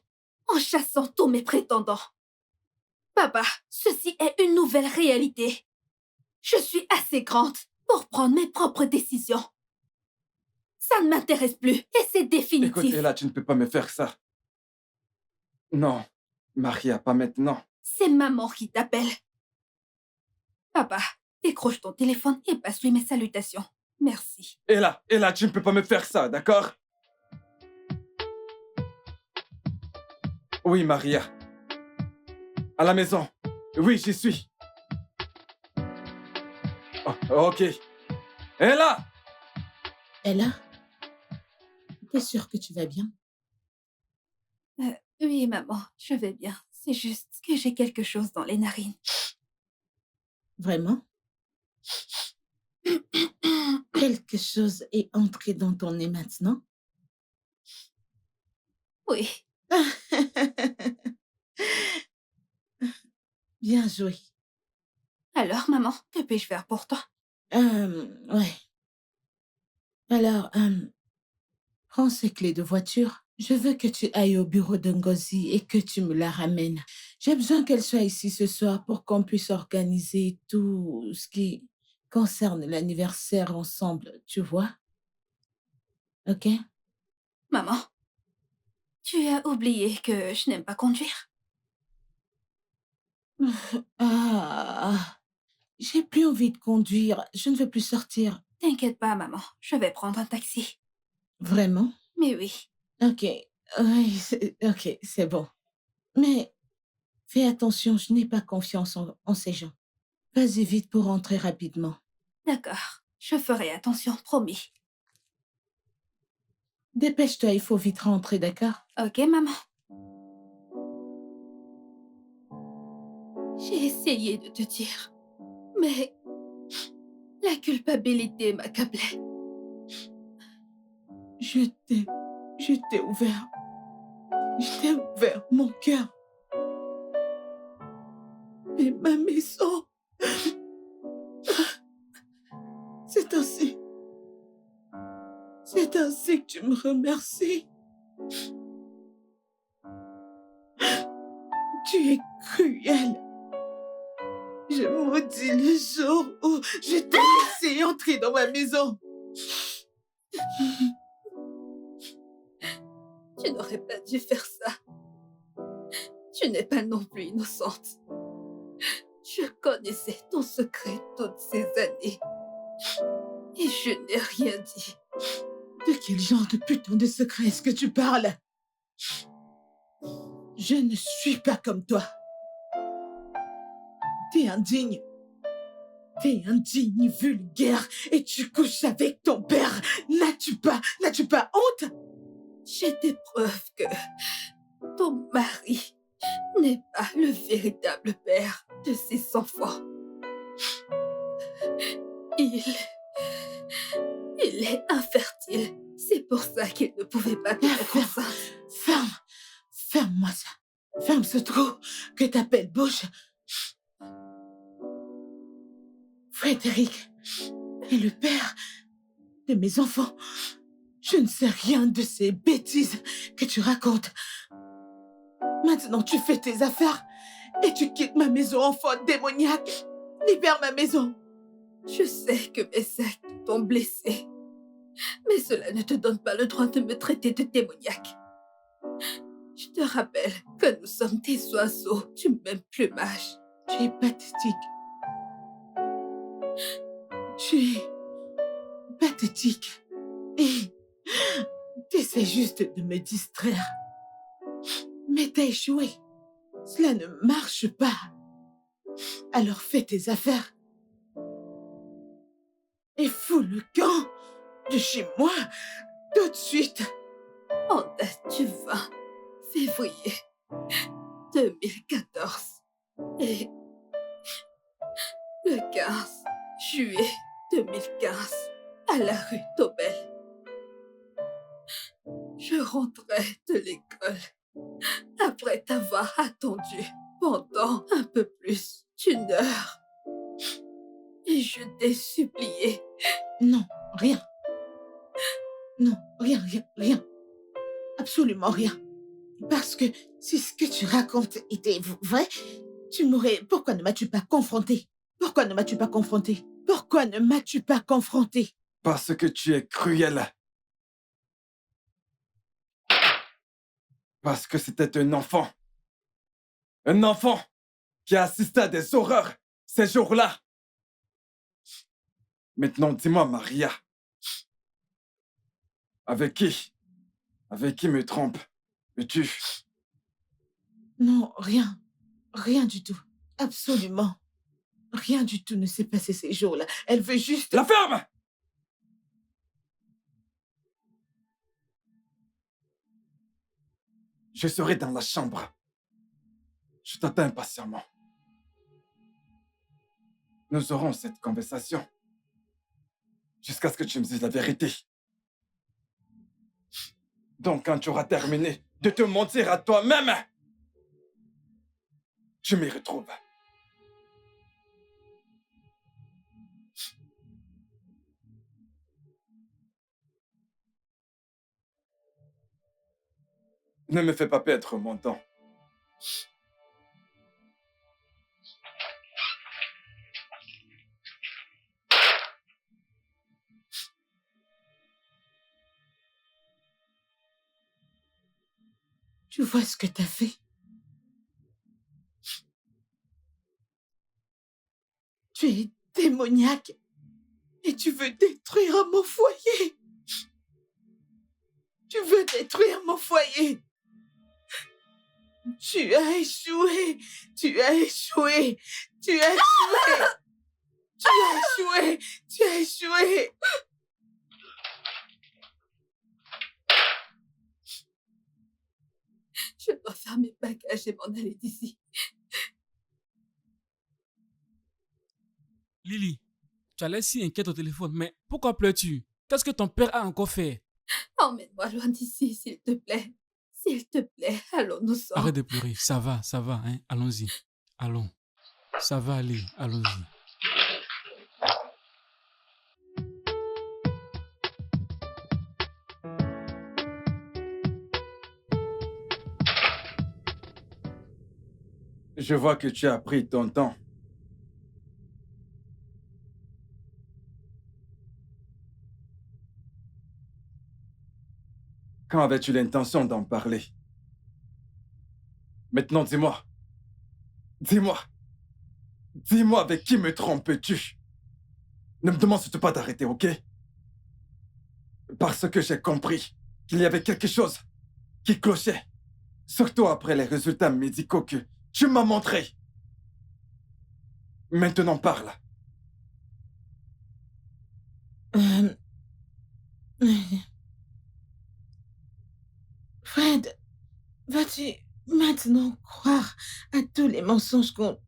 en chassant tous mes prétendants. Papa, ceci est une nouvelle réalité. Je suis assez grande pour prendre mes propres décisions. Ça ne m'intéresse plus et c'est définitif. Écoute, Ella, tu ne peux pas me faire ça. Non, Maria, pas maintenant. C'est maman qui t'appelle. Papa, décroche ton téléphone et passe-lui mes salutations. Merci. Ella, tu ne peux pas me faire ça, d'accord? Oui, Maria. À la maison. Oui, j'y suis. Oh, ok. Ella! Ella? T'es sûre que tu vas bien? Oui, maman, je vais bien. C'est juste que j'ai quelque chose dans les narines. Vraiment? Quelque chose est entré dans ton nez maintenant? Oui, Bien joué. alors maman, que puis-je faire pour toi? Ouais. Alors, prends ces clés de voiture. Je veux que tu ailles au bureau de Ngozi et que tu me la ramènes. J'ai besoin qu'elle soit ici ce soir pour qu'on puisse organiser tout ce qui concerne l'anniversaire ensemble, tu vois? Ok? Maman, tu as oublié que je n'aime pas conduire. Ah, j'ai plus envie de conduire. Je ne veux plus sortir. T'inquiète pas, maman, je vais prendre un taxi. Vraiment? Mais oui, Ok. Oui, ok, c'est bon. Mais fais attention, je n'ai pas confiance en ces gens. Vas-y vite pour rentrer rapidement. d'accord, je ferai attention, promis. Dépêche-toi, il faut vite rentrer, d'accord? Ok, maman. J'ai essayé de te dire, mais la culpabilité m'accablait. Je t'ai ouvert. Je t'ai ouvert mon cœur. Et ma maison. C'est ainsi. C'est ainsi que tu me remercies. Tu es cruel. Je maudis le jour où je t'ai laissé entrer dans ma maison. Tu n'aurais pas dû faire ça. Tu n'es pas non plus innocente. Je connaissais ton secret toutes ces années. Et je n'ai rien dit. De quel genre de putain de secret est-ce que tu parles? Je ne suis pas comme toi. T'es indigne. T'es indigne, vulgaire, et tu couches avec ton père. N'as-tu pas honte? J'ai des preuves que ton mari n'est pas le véritable père de ses enfants. Il est infertile. C'est pour ça qu'il ne pouvait pas te mettre enceinte. Ferme-moi ça. Ferme ce trou que t'appelles bouche. Frédéric est le père de mes enfants. Je ne sais rien de ces bêtises que tu racontes. Maintenant, tu fais tes affaires et tu quittes ma maison, enfant démoniaque. Libère ma maison. Je sais que mes actes t'ont blessé. Mais cela ne te donne pas le droit de me traiter de démoniaque. Je te rappelle que nous sommes des oiseaux du même plumage. Tu es pathétique. Tu es pathétique. Et tu essaies juste de me distraire. Mais t'as échoué. Cela ne marche pas. Alors fais tes affaires. Et fous le camp de chez moi tout de suite. En date du 20 février 2014 et le 15 juillet 2015 à la rue Taubel. Je rentrais de l'école après t'avoir attendu pendant un peu plus d'1 heure. Et je t'ai supplié. Non, rien. Non, rien. Absolument rien. Parce que si ce que tu racontes était vrai, tu m'aurais... Pourquoi ne m'as-tu pas confronté? Pourquoi ne m'as-tu pas confronté? Pourquoi ne m'as-tu pas confronté? Parce que tu es cruel. Parce que c'était un enfant. Un enfant qui a assisté à des horreurs ces jours-là. Maintenant, dis-moi, Maria. Avec qui me trompes-tu? Non, rien. Rien du tout. Absolument. Rien du tout ne s'est passé ces jours-là. Elle veut juste... La ferme! Je serai dans la chambre. Je t'attends impatiemment. Nous aurons cette conversation jusqu'à ce que tu me dises la vérité. Donc, quand tu auras terminé de te mentir à toi-même, je m'y retrouve. Ne me fais pas perdre mon temps. Tu vois ce que t'as fait? Tu es démoniaque et tu veux détruire mon foyer. Tu veux détruire mon foyer. Tu as échoué. Tu as échoué. Tu as échoué. Tu as échoué. Tu as échoué. Je dois faire mes bagages et m'en aller d'ici. Lily, tu as l'air si inquiète au téléphone, mais pourquoi pleures-tu? Qu'est-ce que ton père a encore fait? Emmène-moi loin d'ici, s'il te plaît. S'il te plaît, allons-nous-en. Arrête de pleurer, ça va, hein? Allons-y. Allons. Ça va aller, allons-y. Je vois que tu as pris ton temps. Quand avais-tu l'intention d'en parler? Maintenant, dis-moi. Dis-moi. Dis-moi avec qui me trompes-tu? Ne me demande surtout pas d'arrêter, ok? Parce que j'ai compris qu'il y avait quelque chose qui clochait. Surtout après les résultats médicaux que tu m'as montrés. Maintenant, parle. Fred, vas-tu maintenant croire à tous les mensonges qu'on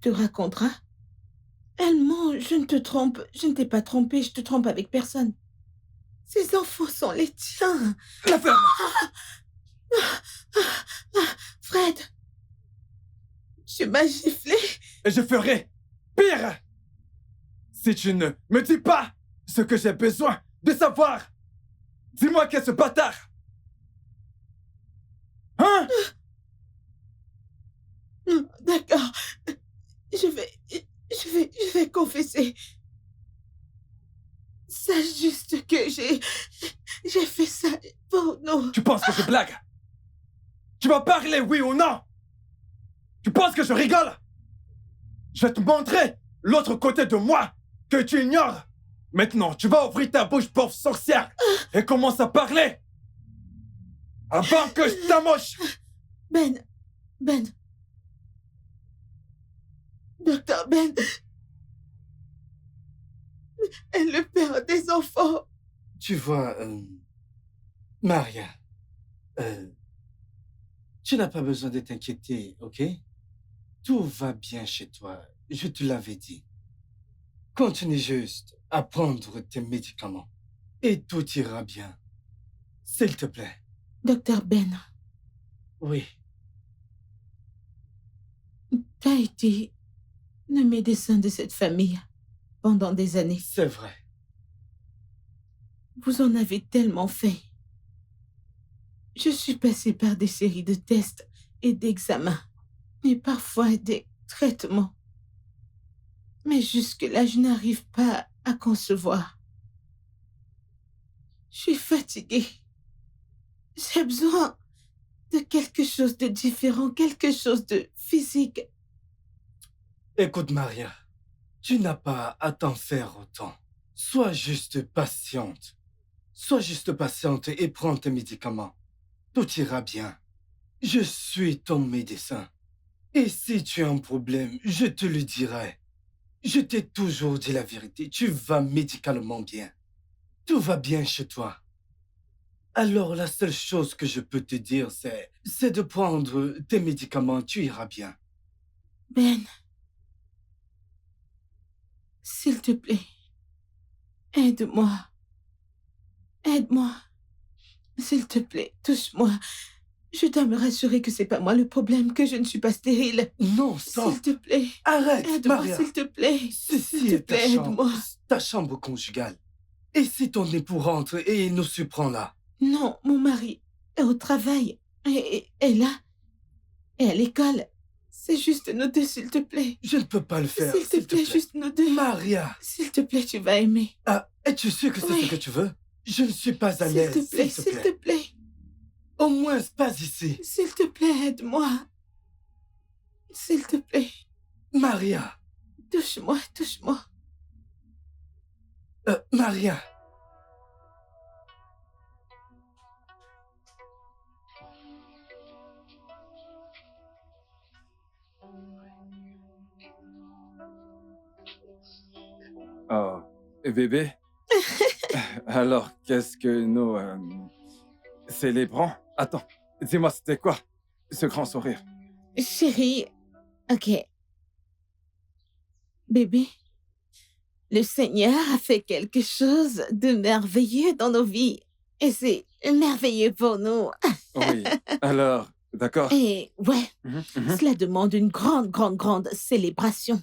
te racontera? Elle ment, je ne te trompe, je ne t'ai pas trompé, je te trompe avec personne. Ces enfants sont les tiens. La ferme! Fred, tu m'as giflé. Et je ferai pire si tu ne me dis pas ce que j'ai besoin de savoir. Dis-moi qui est ce bâtard. Hein? D'accord. Je vais confesser. Sache juste que J'ai fait ça pour nous. Tu penses que je blague? Tu vas parler, oui ou non? Tu penses que je rigole? Je vais te montrer l'autre côté de moi que tu ignores. Maintenant, tu vas ouvrir ta bouche, pauvre sorcière, et commence à parler avant que je t'amoche. Ben. Docteur Ben est le père des enfants. Tu vois, Maria, tu n'as pas besoin de t'inquiéter, ok? Tout va bien chez toi, je te l'avais dit. Continue juste à prendre tes médicaments et tout ira bien. S'il te plaît. Docteur Ben, Oui. tu as été le médecin de cette famille pendant des années. C'est vrai. Vous en avez tellement fait. Je suis passée par des séries de tests et d'examens, et parfois des traitements. Mais jusque-là, je n'arrive pas à concevoir. Je suis fatiguée. J'ai besoin de quelque chose de différent, quelque chose de physique. Écoute, Maria, tu n'as pas à t'en faire autant. Sois juste patiente. Sois juste patiente et prends tes médicaments. Tout ira bien. Je suis ton médecin. Et si tu as un problème, je te le dirai. Je t'ai toujours dit la vérité. Tu vas médicalement bien. Tout va bien chez toi. Alors la seule chose que je peux te dire, c'est de prendre tes médicaments. Tu iras bien. Ben, s'il te plaît, aide-moi. Aide-moi. S'il te plaît, touche-moi. Je dois me rassurer que c'est pas moi le problème, que je ne suis pas stérile. Non, stop. S'il te plaît. Arrête, Aide-moi, Maria. s'il te plaît. Ceci S'il te est ta plaît, chambre, aide-moi. ta chambre conjugale. Et si ton époux rentre et nous surprend là? Non, mon mari est au travail. Et là, et à l'école. C'est juste nous deux, s'il te plaît. Je ne peux pas le faire. S'il te plaît, juste nous deux. Maria. S'il te plaît, tu vas aimer. Ah, es-tu sûr que c'est Oui. ce que tu veux? Je ne suis pas à S'il l'aise. te plaît, S'il s'il te plaît. Au moins, pas ici. S'il te plaît, aide-moi. S'il te plaît. Maria. Touche-moi, touche-moi. Maria. Oh, bébé? Alors, qu'est-ce que nous célébrons? Attends, dis-moi, c'était quoi ce grand sourire? Chérie, ok. Bébé, le Seigneur a fait quelque chose de merveilleux dans nos vies. Et c'est merveilleux pour nous. Oui, alors, d'accord. Et ouais, Mhm, mhm. cela demande une grande célébration.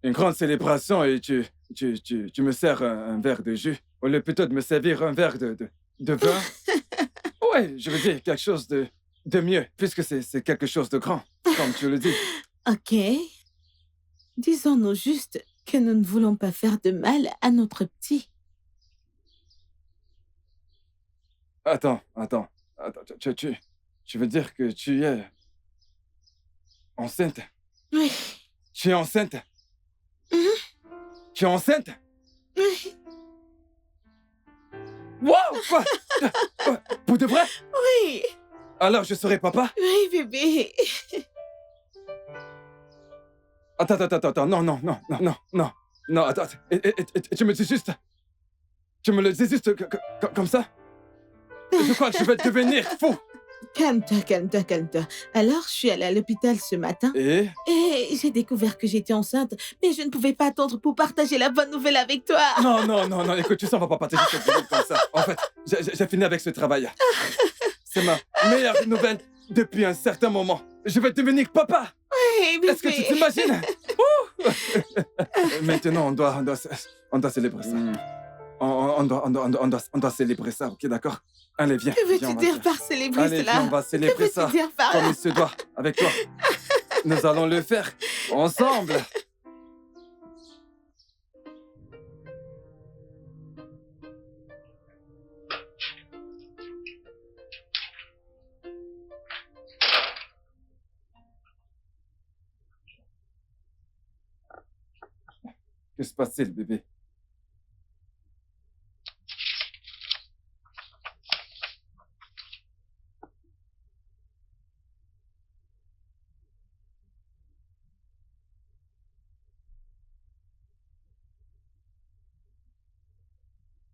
Une grande célébration et tu me sers un verre de jus au lieu plutôt de me servir un verre de vin. Ouais, je veux dire quelque chose de mieux, puisque c'est quelque chose de grand, comme tu le dis. Ok. Disons-nous juste que nous ne voulons pas faire de mal à notre petit. Attends, tu veux dire que tu es enceinte? Oui. Tu es enceinte? Mhm. Tu es enceinte? Oui. Wow! Quoi? Pour de vrai? Oui. Alors je serai papa? Oui, bébé. Attends, non, attends, et tu me dis juste... Tu me le dis juste comme ça? Je crois que je vais devenir fou! Calme-toi. Alors, je suis allée à l'hôpital ce matin Et? et j'ai découvert que j'étais enceinte, mais je ne pouvais pas attendre pour partager la bonne nouvelle avec toi. Non, écoute, tu sais, on va pas partager cette nouvelle comme ça. En fait, j'ai fini avec ce travail. C'est ma meilleure nouvelle depuis un certain moment. Je vais devenir papa! Oui, bébé. Est-ce que tu t'imagines? Maintenant, on doit célébrer ça. On doit célébrer ça, ok, d'accord? Allez, viens. Que viens, veux-tu on va dire faire. par célébrer Allez, cela? viens, on va Que célébrer ça veux-tu dire par comme là? il se doit, avec toi. Nous allons le faire ensemble. Que se passe-t-il, bébé?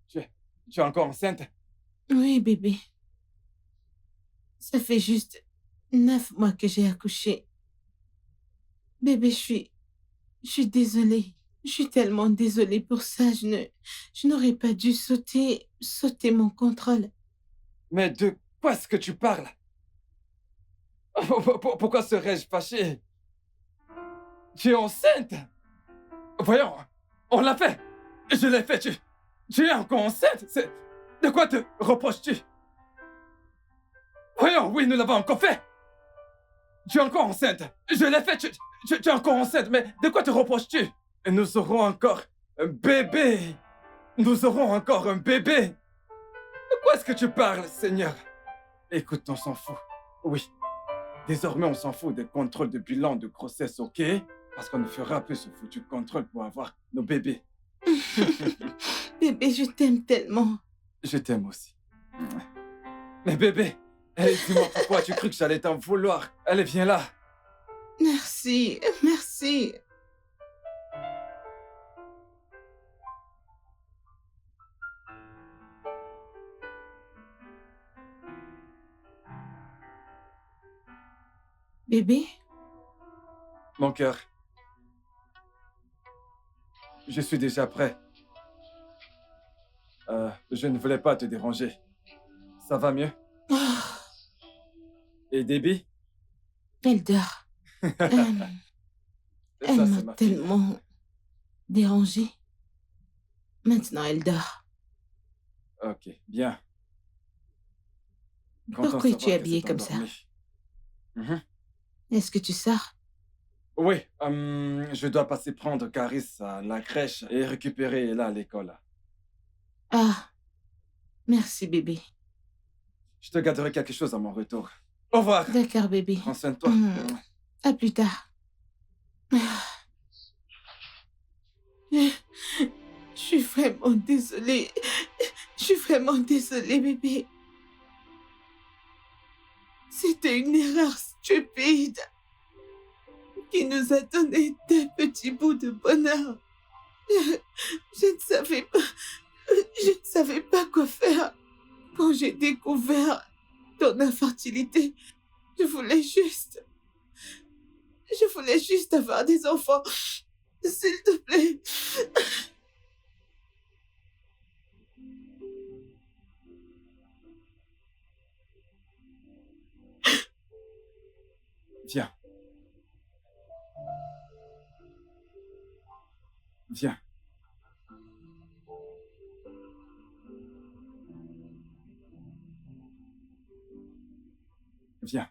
Tu es, tu es encore enceinte? Oui, bébé. Ça fait juste 9 mois que j'ai accouché. Bébé, je suis désolée. Je suis tellement désolée pour ça. Je n'aurais pas dû sauter mon contrôle. Mais de quoi est-ce que tu parles? Pourquoi serais-je fâché? Tu es enceinte? Voyons, on l'a fait. Je l'ai fait. Tu es encore enceinte? De quoi te reproches-tu? Voyons, oui, nous l'avons encore fait. Tu es encore enceinte. Je l'ai fait. Tu es encore enceinte. Mais de quoi te reproches-tu? Nous aurons encore un bébé. Nous aurons encore un bébé. De quoi est-ce que tu parles, Seigneur? Écoute, on s'en fout. Oui. Désormais, on s'en fout des contrôles de bilan de grossesse, ok? Parce qu'on ne fera plus ce foutu contrôle pour avoir nos bébés. Bébé, je t'aime tellement. Je t'aime aussi. Mais bébé, dis-moi pourquoi tu cru que j'allais t'en vouloir. Allez, viens là. Merci, merci. Bébé, Mon cœur, je suis déjà prêt. Je ne voulais pas te déranger. Ça va mieux? oh, Et Debbie? elle dort. Elle, elle Ça, m'a c'est ma fille. tellement dérangée. Maintenant, elle dort. Ok, bien. Content de Pourquoi savoir tu es que habillée c'est comme ça? endormi. Mhm. Est-ce que tu sors? Oui, je dois passer prendre Caris à la crèche et récupérer Ella à l'école. Ah, merci, bébé. Je te garderai quelque chose à mon retour. Au revoir. D'accord, bébé. Prends soin de toi. À plus tard. Ah. Je suis vraiment désolée. Je suis vraiment désolée, bébé. C'était une erreur stupide qui nous a donné des petits bouts de bonheur. Je ne savais pas, je ne savais pas quoi faire. Quand j'ai découvert ton infertilité, je voulais juste avoir des enfants. S'il te plaît. Viens. Viens. Viens.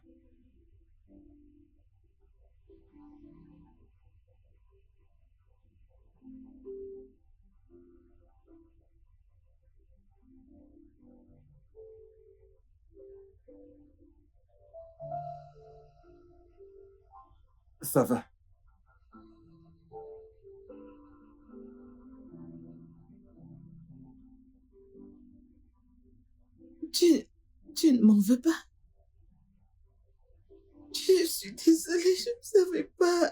Ça va. Tu ne m'en veux pas? Je suis désolée, je ne savais pas.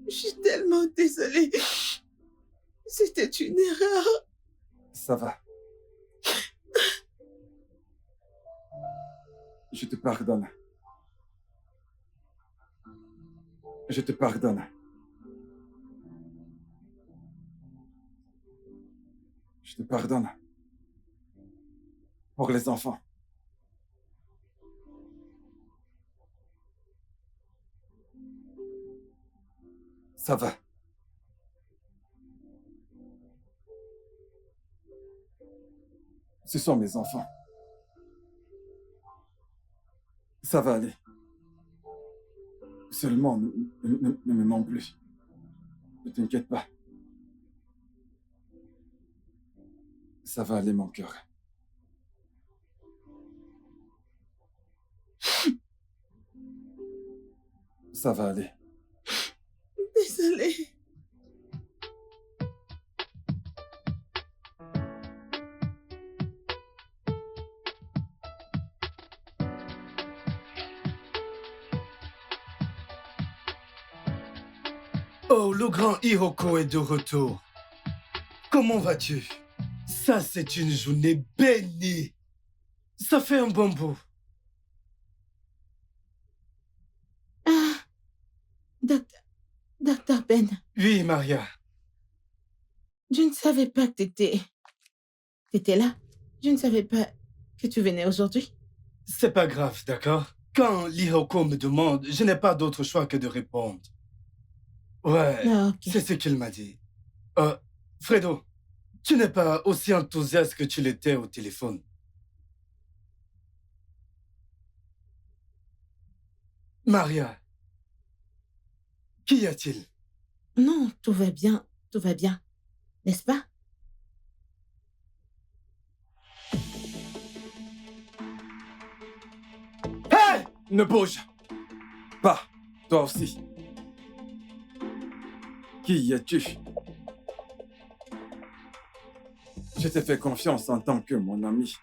Je suis tellement désolée. C'était une erreur. Ça va. Je te pardonne. Je te pardonne. Je te pardonne. Pour les enfants. Ça va. Ce sont mes enfants. Ça va aller. Seulement, ne me mens plus. Ne t'inquiète pas. Ça va aller, mon cœur. Ça va aller. Désolée. Oh, le grand Hiroko est de retour. Comment vas-tu? Ça, c'est une journée bénie. Ça fait un bon bout. Ah, docteur Ben, Oui, Maria. je ne savais pas que t'étais là. Je ne savais pas que tu venais aujourd'hui. C'est pas grave, d'accord? Quand l'Hiroko me demande, je n'ai pas d'autre choix que de répondre. Ouais, Ah, ok. c'est ce qu'il m'a dit. Fredo, tu n'es pas aussi enthousiaste que tu l'étais au téléphone. Maria, qu'y a-t-il? Non, tout va bien, n'est-ce pas? Hey! Ne bouge pas, toi aussi. Qui es-tu? Je t'ai fait confiance en tant que mon ami.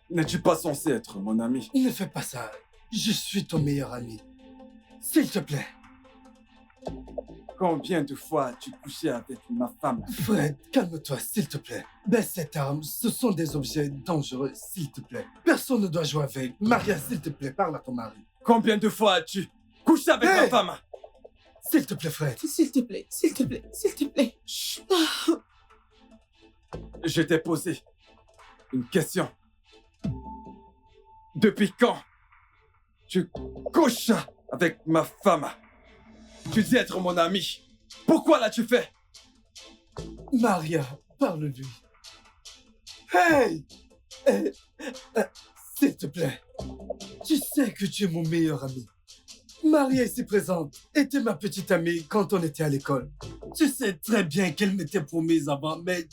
N'es-tu pas censé être mon ami? Ne fais pas ça. Je suis ton meilleur ami. S'il te plaît. Combien de fois as-tu couché avec ma femme? Fred, calme-toi, s'il te plaît. Baisse cette arme. Ce sont des objets dangereux, s'il te plaît. Personne ne doit jouer avec. Maria, s'il te plaît, parle à ton mari. Combien de fois as-tu couché avec ma Hey! femme? S'il te plaît, Fred. S'il te plaît, s'il te plaît, s'il te plaît. Chut. Je t'ai posé une question. Depuis quand tu couches avec ma femme? Tu dis être mon ami. Pourquoi l'as-tu fait? Maria, parle-lui. Hey! Eh, s'il te plaît. Tu sais que tu es mon meilleur ami. Maria ici présente était ma petite amie quand on était à l'école. Tu sais très bien qu'elle m'était promise avant, mais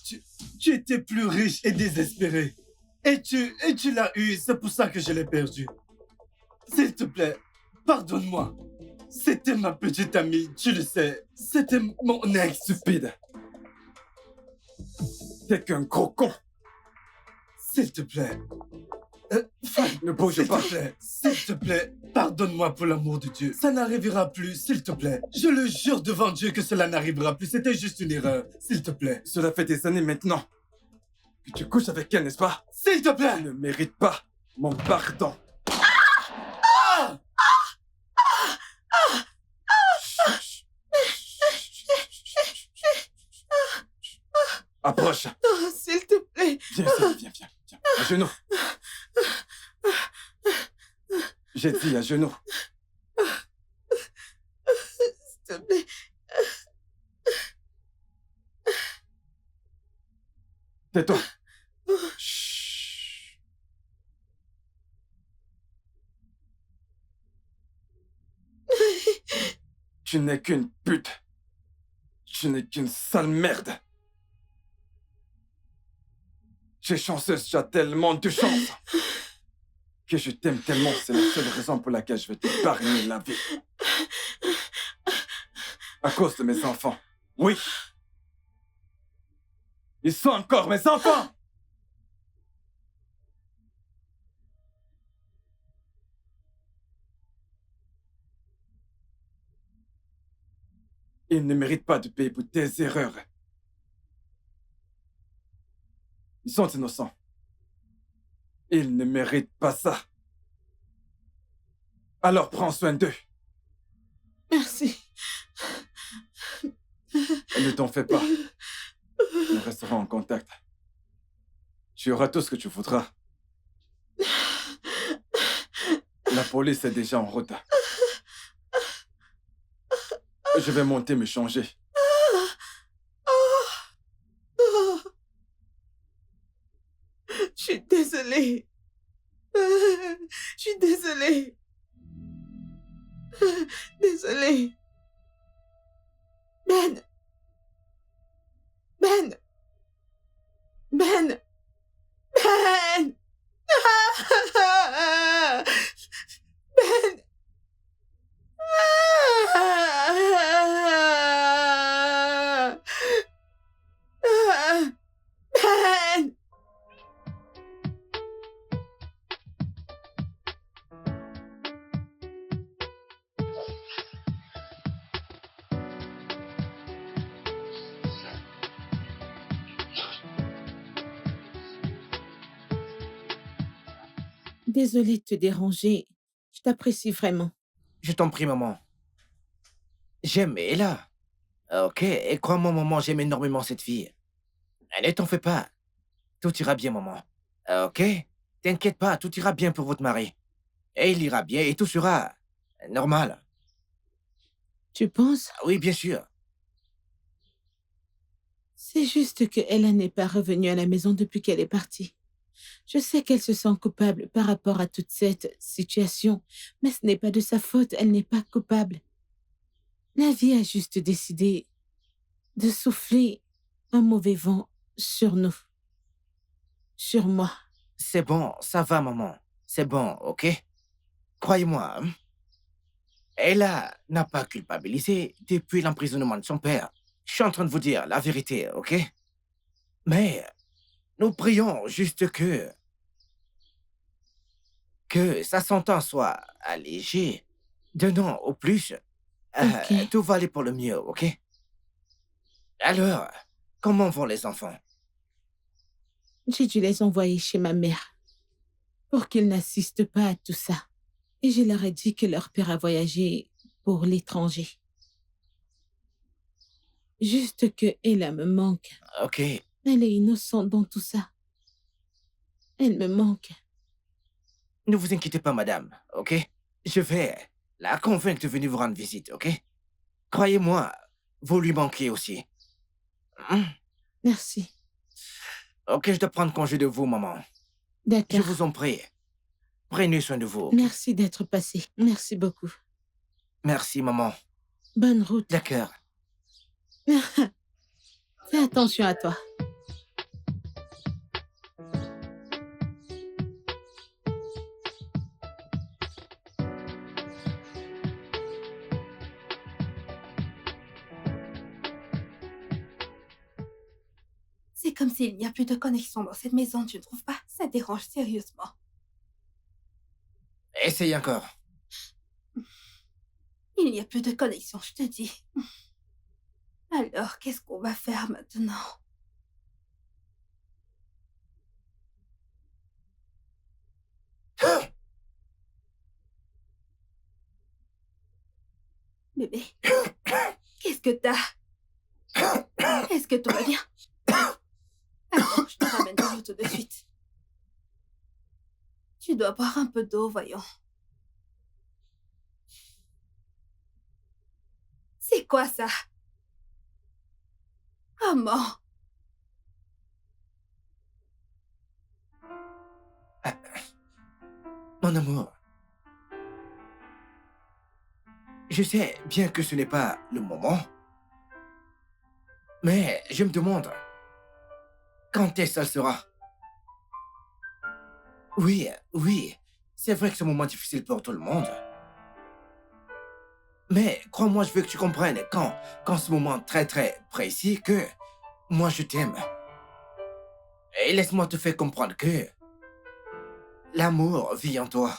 tu étais plus riche et désespéré. Et tu l'as eu, c'est pour ça que je l'ai perdu. S'il te plaît, pardonne-moi. C'était ma petite amie, tu le sais. C'était mon ex. Stupide. T'es qu'un gros con. S'il te plaît. Fred, Ne bouge s'il pas. te plaît, s'il te plaît, pardonne-moi pour l'amour de Dieu. Ça n'arrivera plus, s'il te plaît. Je le jure devant Dieu que cela n'arrivera plus. C'était juste une erreur, s'il te plaît. Cela fait des années maintenant que tu couches avec elle, n'est-ce pas? S'il te Tu plaît. ne mérites pas mon pardon. Ah! Approche. Oh, s'il te plaît. Viens. À genoux. J'ai dit à genoux. S'il te plaît. Tais-toi. Chut. Tu n'es qu'une pute. Tu n'es qu'une sale merde. Tu es chanceuse, tu as tellement de chance. Que je t'aime tellement, c'est la seule raison pour laquelle je vais t'épargner la vie. À cause de mes enfants. Oui. Ils sont encore mes enfants. Ils ne méritent pas de payer pour tes erreurs. Ils sont innocents. Ils ne méritent pas ça. Alors prends soin d'eux. Merci. Ne t'en fais pas. Nous resterons en contact. Tu auras tout ce que tu voudras. La police est déjà en route. Je vais monter me changer. Je suis désolée. Je suis désolée. Désolée. Ben. Ben. Ben. Ben. Ben. Ben. Désolée de te déranger. Je t'apprécie vraiment. Je t'en prie, maman. J'aime Ella. Ok, et crois-moi, maman, j'aime énormément cette fille. Ne t'en fais pas. Tout ira bien, maman. Ok? T'inquiète pas, tout ira bien pour votre mari. Et il ira bien et tout sera normal. Tu penses? Ah oui, bien sûr. C'est juste que Ella n'est pas revenue à la maison depuis qu'elle est partie. Je sais qu'elle se sent coupable par rapport à toute cette situation, mais ce n'est pas de sa faute, elle n'est pas coupable. La vie a juste décidé de souffler un mauvais vent sur nous, sur moi. C'est bon, ça va, maman. C'est bon, ok? Croyez-moi, hein. Ella n'a pas culpabilisé depuis l'emprisonnement de son père. Je suis en train de vous dire la vérité, ok? Mais nous prions juste que sa sentence soit allégée. D'un an au plus, Ok. tout va aller pour le mieux, ok? Alors, comment vont les enfants? J'ai dû les envoyer chez ma mère pour qu'ils n'assistent pas à tout ça. Et je leur ai dit que leur père a voyagé pour l'étranger. Juste que Ella me manque. Ok, Elle est innocente dans tout ça. Elle me manque. ne vous inquiétez pas, madame, ok? Je vais la convaincre de venir vous rendre visite, ok? Croyez-moi, vous lui manquez aussi. Hmm. Merci. Ok, je dois prendre congé de vous, maman. Je D'accord. vous en prie. Prenez soin de vous. Ok? Merci d'être passé. Merci beaucoup. Merci, maman. Bonne route. D'accord. Fais attention à toi. C'est comme s'il n'y a plus de connexion dans cette maison, tu ne trouves pas? Ça dérange sérieusement. Essayez encore. Il n'y a plus de connexion, je te dis. Alors, qu'est-ce qu'on va faire maintenant? Bébé, qu'est-ce que t'as? Est-ce que tout va bien? Attends, je te ramène de l'eau tout de suite. Tu dois boire un peu d'eau, voyons. C'est quoi ça? Comment? Mon amour. Je sais bien que ce n'est pas le moment. Mais je me demande. Quand est-ce que ça le sera? Oui, oui. C'est vrai que c'est un moment difficile pour tout le monde. Mais crois-moi, je veux que tu comprennes quand ce moment très très précis que moi je t'aime. Et laisse-moi te faire comprendre que l'amour vit en toi.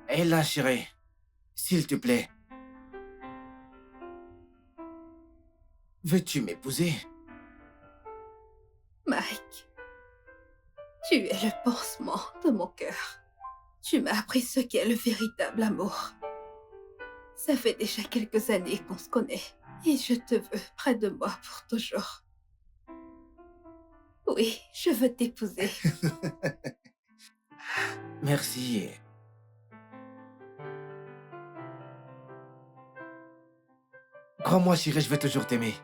Et là, chérie, s'il te plaît, veux-tu m'épouser? Mike, tu es le pansement de mon cœur. Tu m'as appris ce qu'est le véritable amour. Ça fait déjà quelques années qu'on se connaît et je te veux près de moi pour toujours. Oui, je veux t'épouser. Merci. Crois-moi, chérie, je vais toujours t'aimer.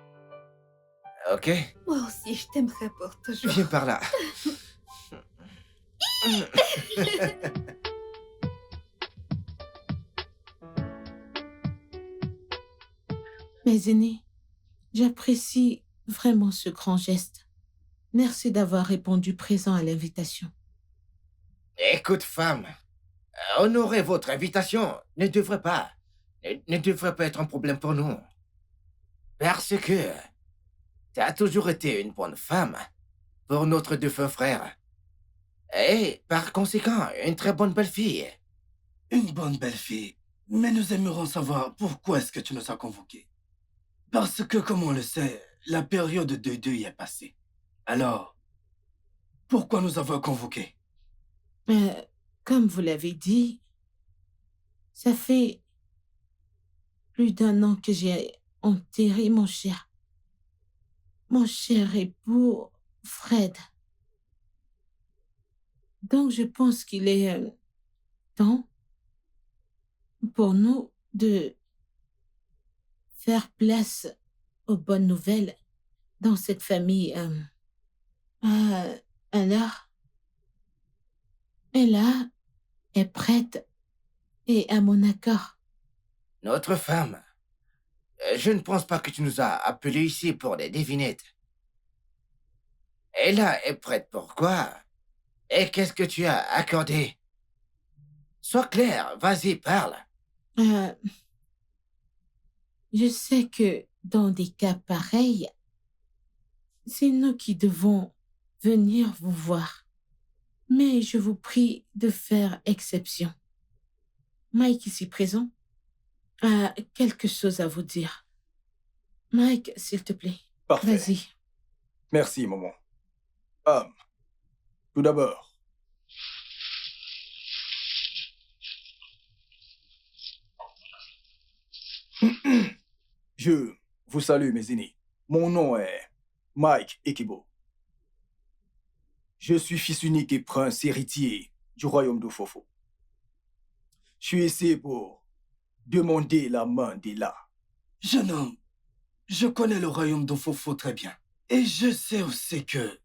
Ok? Moi aussi, je t'aimerai pour toujours. Viens par là. Mes aînés, j'apprécie vraiment ce grand geste. Merci d'avoir répondu présent à l'invitation. Écoute, femme, honorer votre invitation ne devrait pas être un problème pour nous. Parce que tu as toujours été une bonne femme pour notre défunt frère. Et par conséquent, une très bonne belle-fille. Une bonne belle-fille. Mais nous aimerions savoir pourquoi est-ce que tu nous as convoqués. Parce que, comme on le sait, la période de deuil est passée. Alors, Pourquoi nous avons convoqué? Euh, Comme vous l'avez dit, ça fait plus d'un an que j'ai enterré mon cher époux Fred. Donc je pense qu'il est temps pour nous de faire place aux bonnes nouvelles dans cette famille. Alors, Ella est prête et à mon accord. Notre femme. Je ne pense pas que tu nous as appelés ici pour des devinettes. Ella est prête pour quoi? Et qu'est-ce que tu as accordé? Sois clair, vas-y, parle. Euh, je sais que dans des cas pareils, c'est nous qui devons venir vous voir. Mais je vous prie de faire exception. Mike, ici présent, a quelque chose à vous dire. Mike, s'il te plaît, Parfait. vas-y. Merci, maman. Tout d'abord, je vous salue, mes aînés. Mon nom est Mike Ekibo. Je suis fils unique et prince héritier du royaume de Fofo. Je suis ici pour demander la main d'Ella. Jeune homme, je connais le royaume d'Ofofo très bien. Et je sais aussi que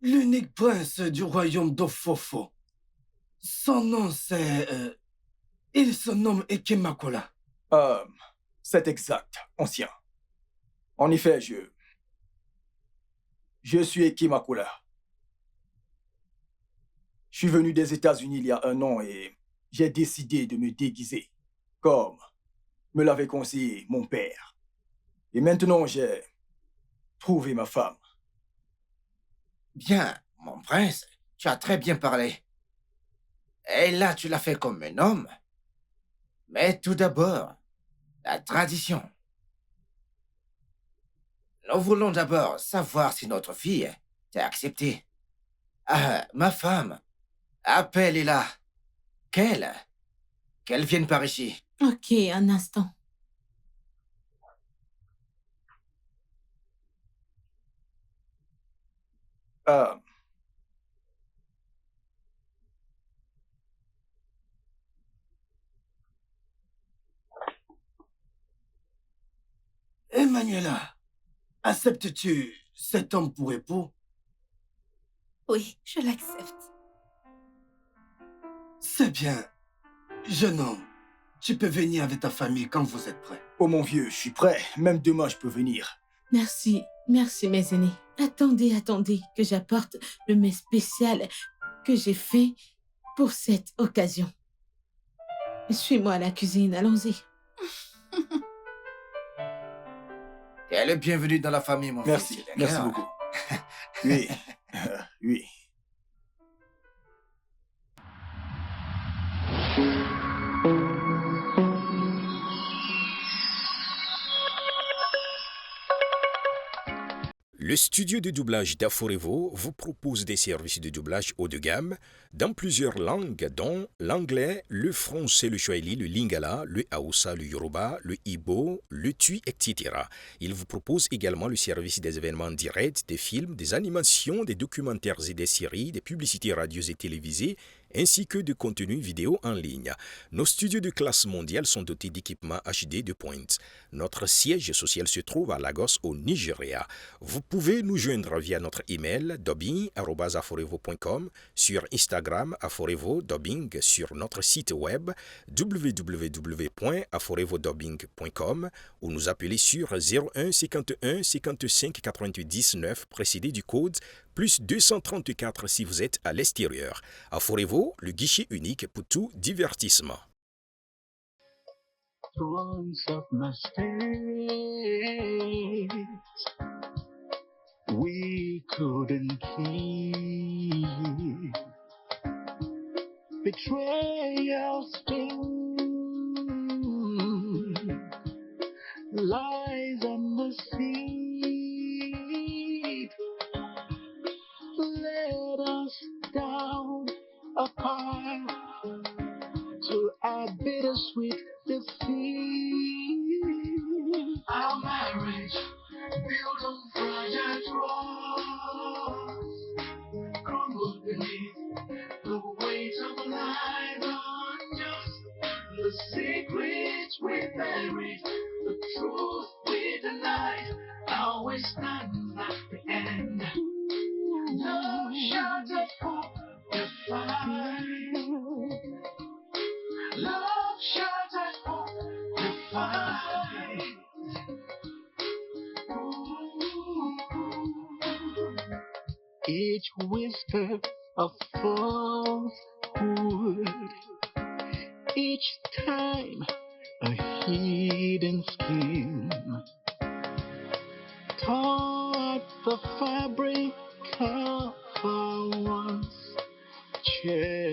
l'unique prince du royaume d'Ofofo, son nom c'est... il se nomme Ekemakola. C'est exact, ancien. En effet, je suis Ekimakula. Je suis venu des États-Unis il y a un an et j'ai décidé de me déguiser, comme me l'avait conseillé mon père. Et maintenant, j'ai trouvé ma femme. Bien, mon prince, tu as très bien parlé. Et là, tu l'as fait comme un homme. Mais tout d'abord, la tradition. Nous voulons d'abord savoir si notre fille t'a accepté. Ah, ma femme, appelle-la. Qu'elle vienne par ici. Ok, un instant. Euh, Emmanuela, acceptes-tu cet homme pour époux? Oui, je l'accepte. C'est bien. Jeune homme, tu peux venir avec ta famille quand vous êtes prêt. oh mon vieux, je suis prêt. Même demain, je peux venir. Merci, merci mes aînés. Attendez, que j'apporte le mets spécial que j'ai fait pour cette occasion. Suis-moi à la cuisine, allons-y. Tu es le bienvenu dans la famille, mon Merci, fils. merci beaucoup. Oui, oui. Le studio de doublage d'Aforevo vous propose des services de doublage haut de gamme dans plusieurs langues, dont l'anglais, le français, le swahili, le lingala, le haoussa, le yoruba, le ibo, le tui, etc. Il vous propose également le service des événements directs, des films, des animations, des documentaires et des séries, des publicités radio et télévisées, ainsi que de contenus vidéo en ligne. Nos studios de classe mondiale sont dotés d'équipements HD de pointe. Notre siège social se trouve à Lagos, au Nigeria. Vous pouvez nous joindre via notre email dubbing@aforevo.com, sur Instagram Aforevo Dubbing, sur notre site web www.aforevodubbing.com ou nous appeler sur 01 51 55 90 9 précédé du code plus 234 si vous êtes à l'extérieur. Aforevo, le guichet unique pour tout divertissement. Once of mistakes we couldn't keep. Betrayal sting, lies on the seat. Let apart to a bittersweet defeat. Our marriage built on fragile trust crumbled beneath the weight of lies unjust. The secrets we buried, the truth we denied, always stands at the end. Love shattered, hope defied. Love shattered, hope defied. Each whisper of falsehood, each time a hidden scheme tore at the fabric of our once cherished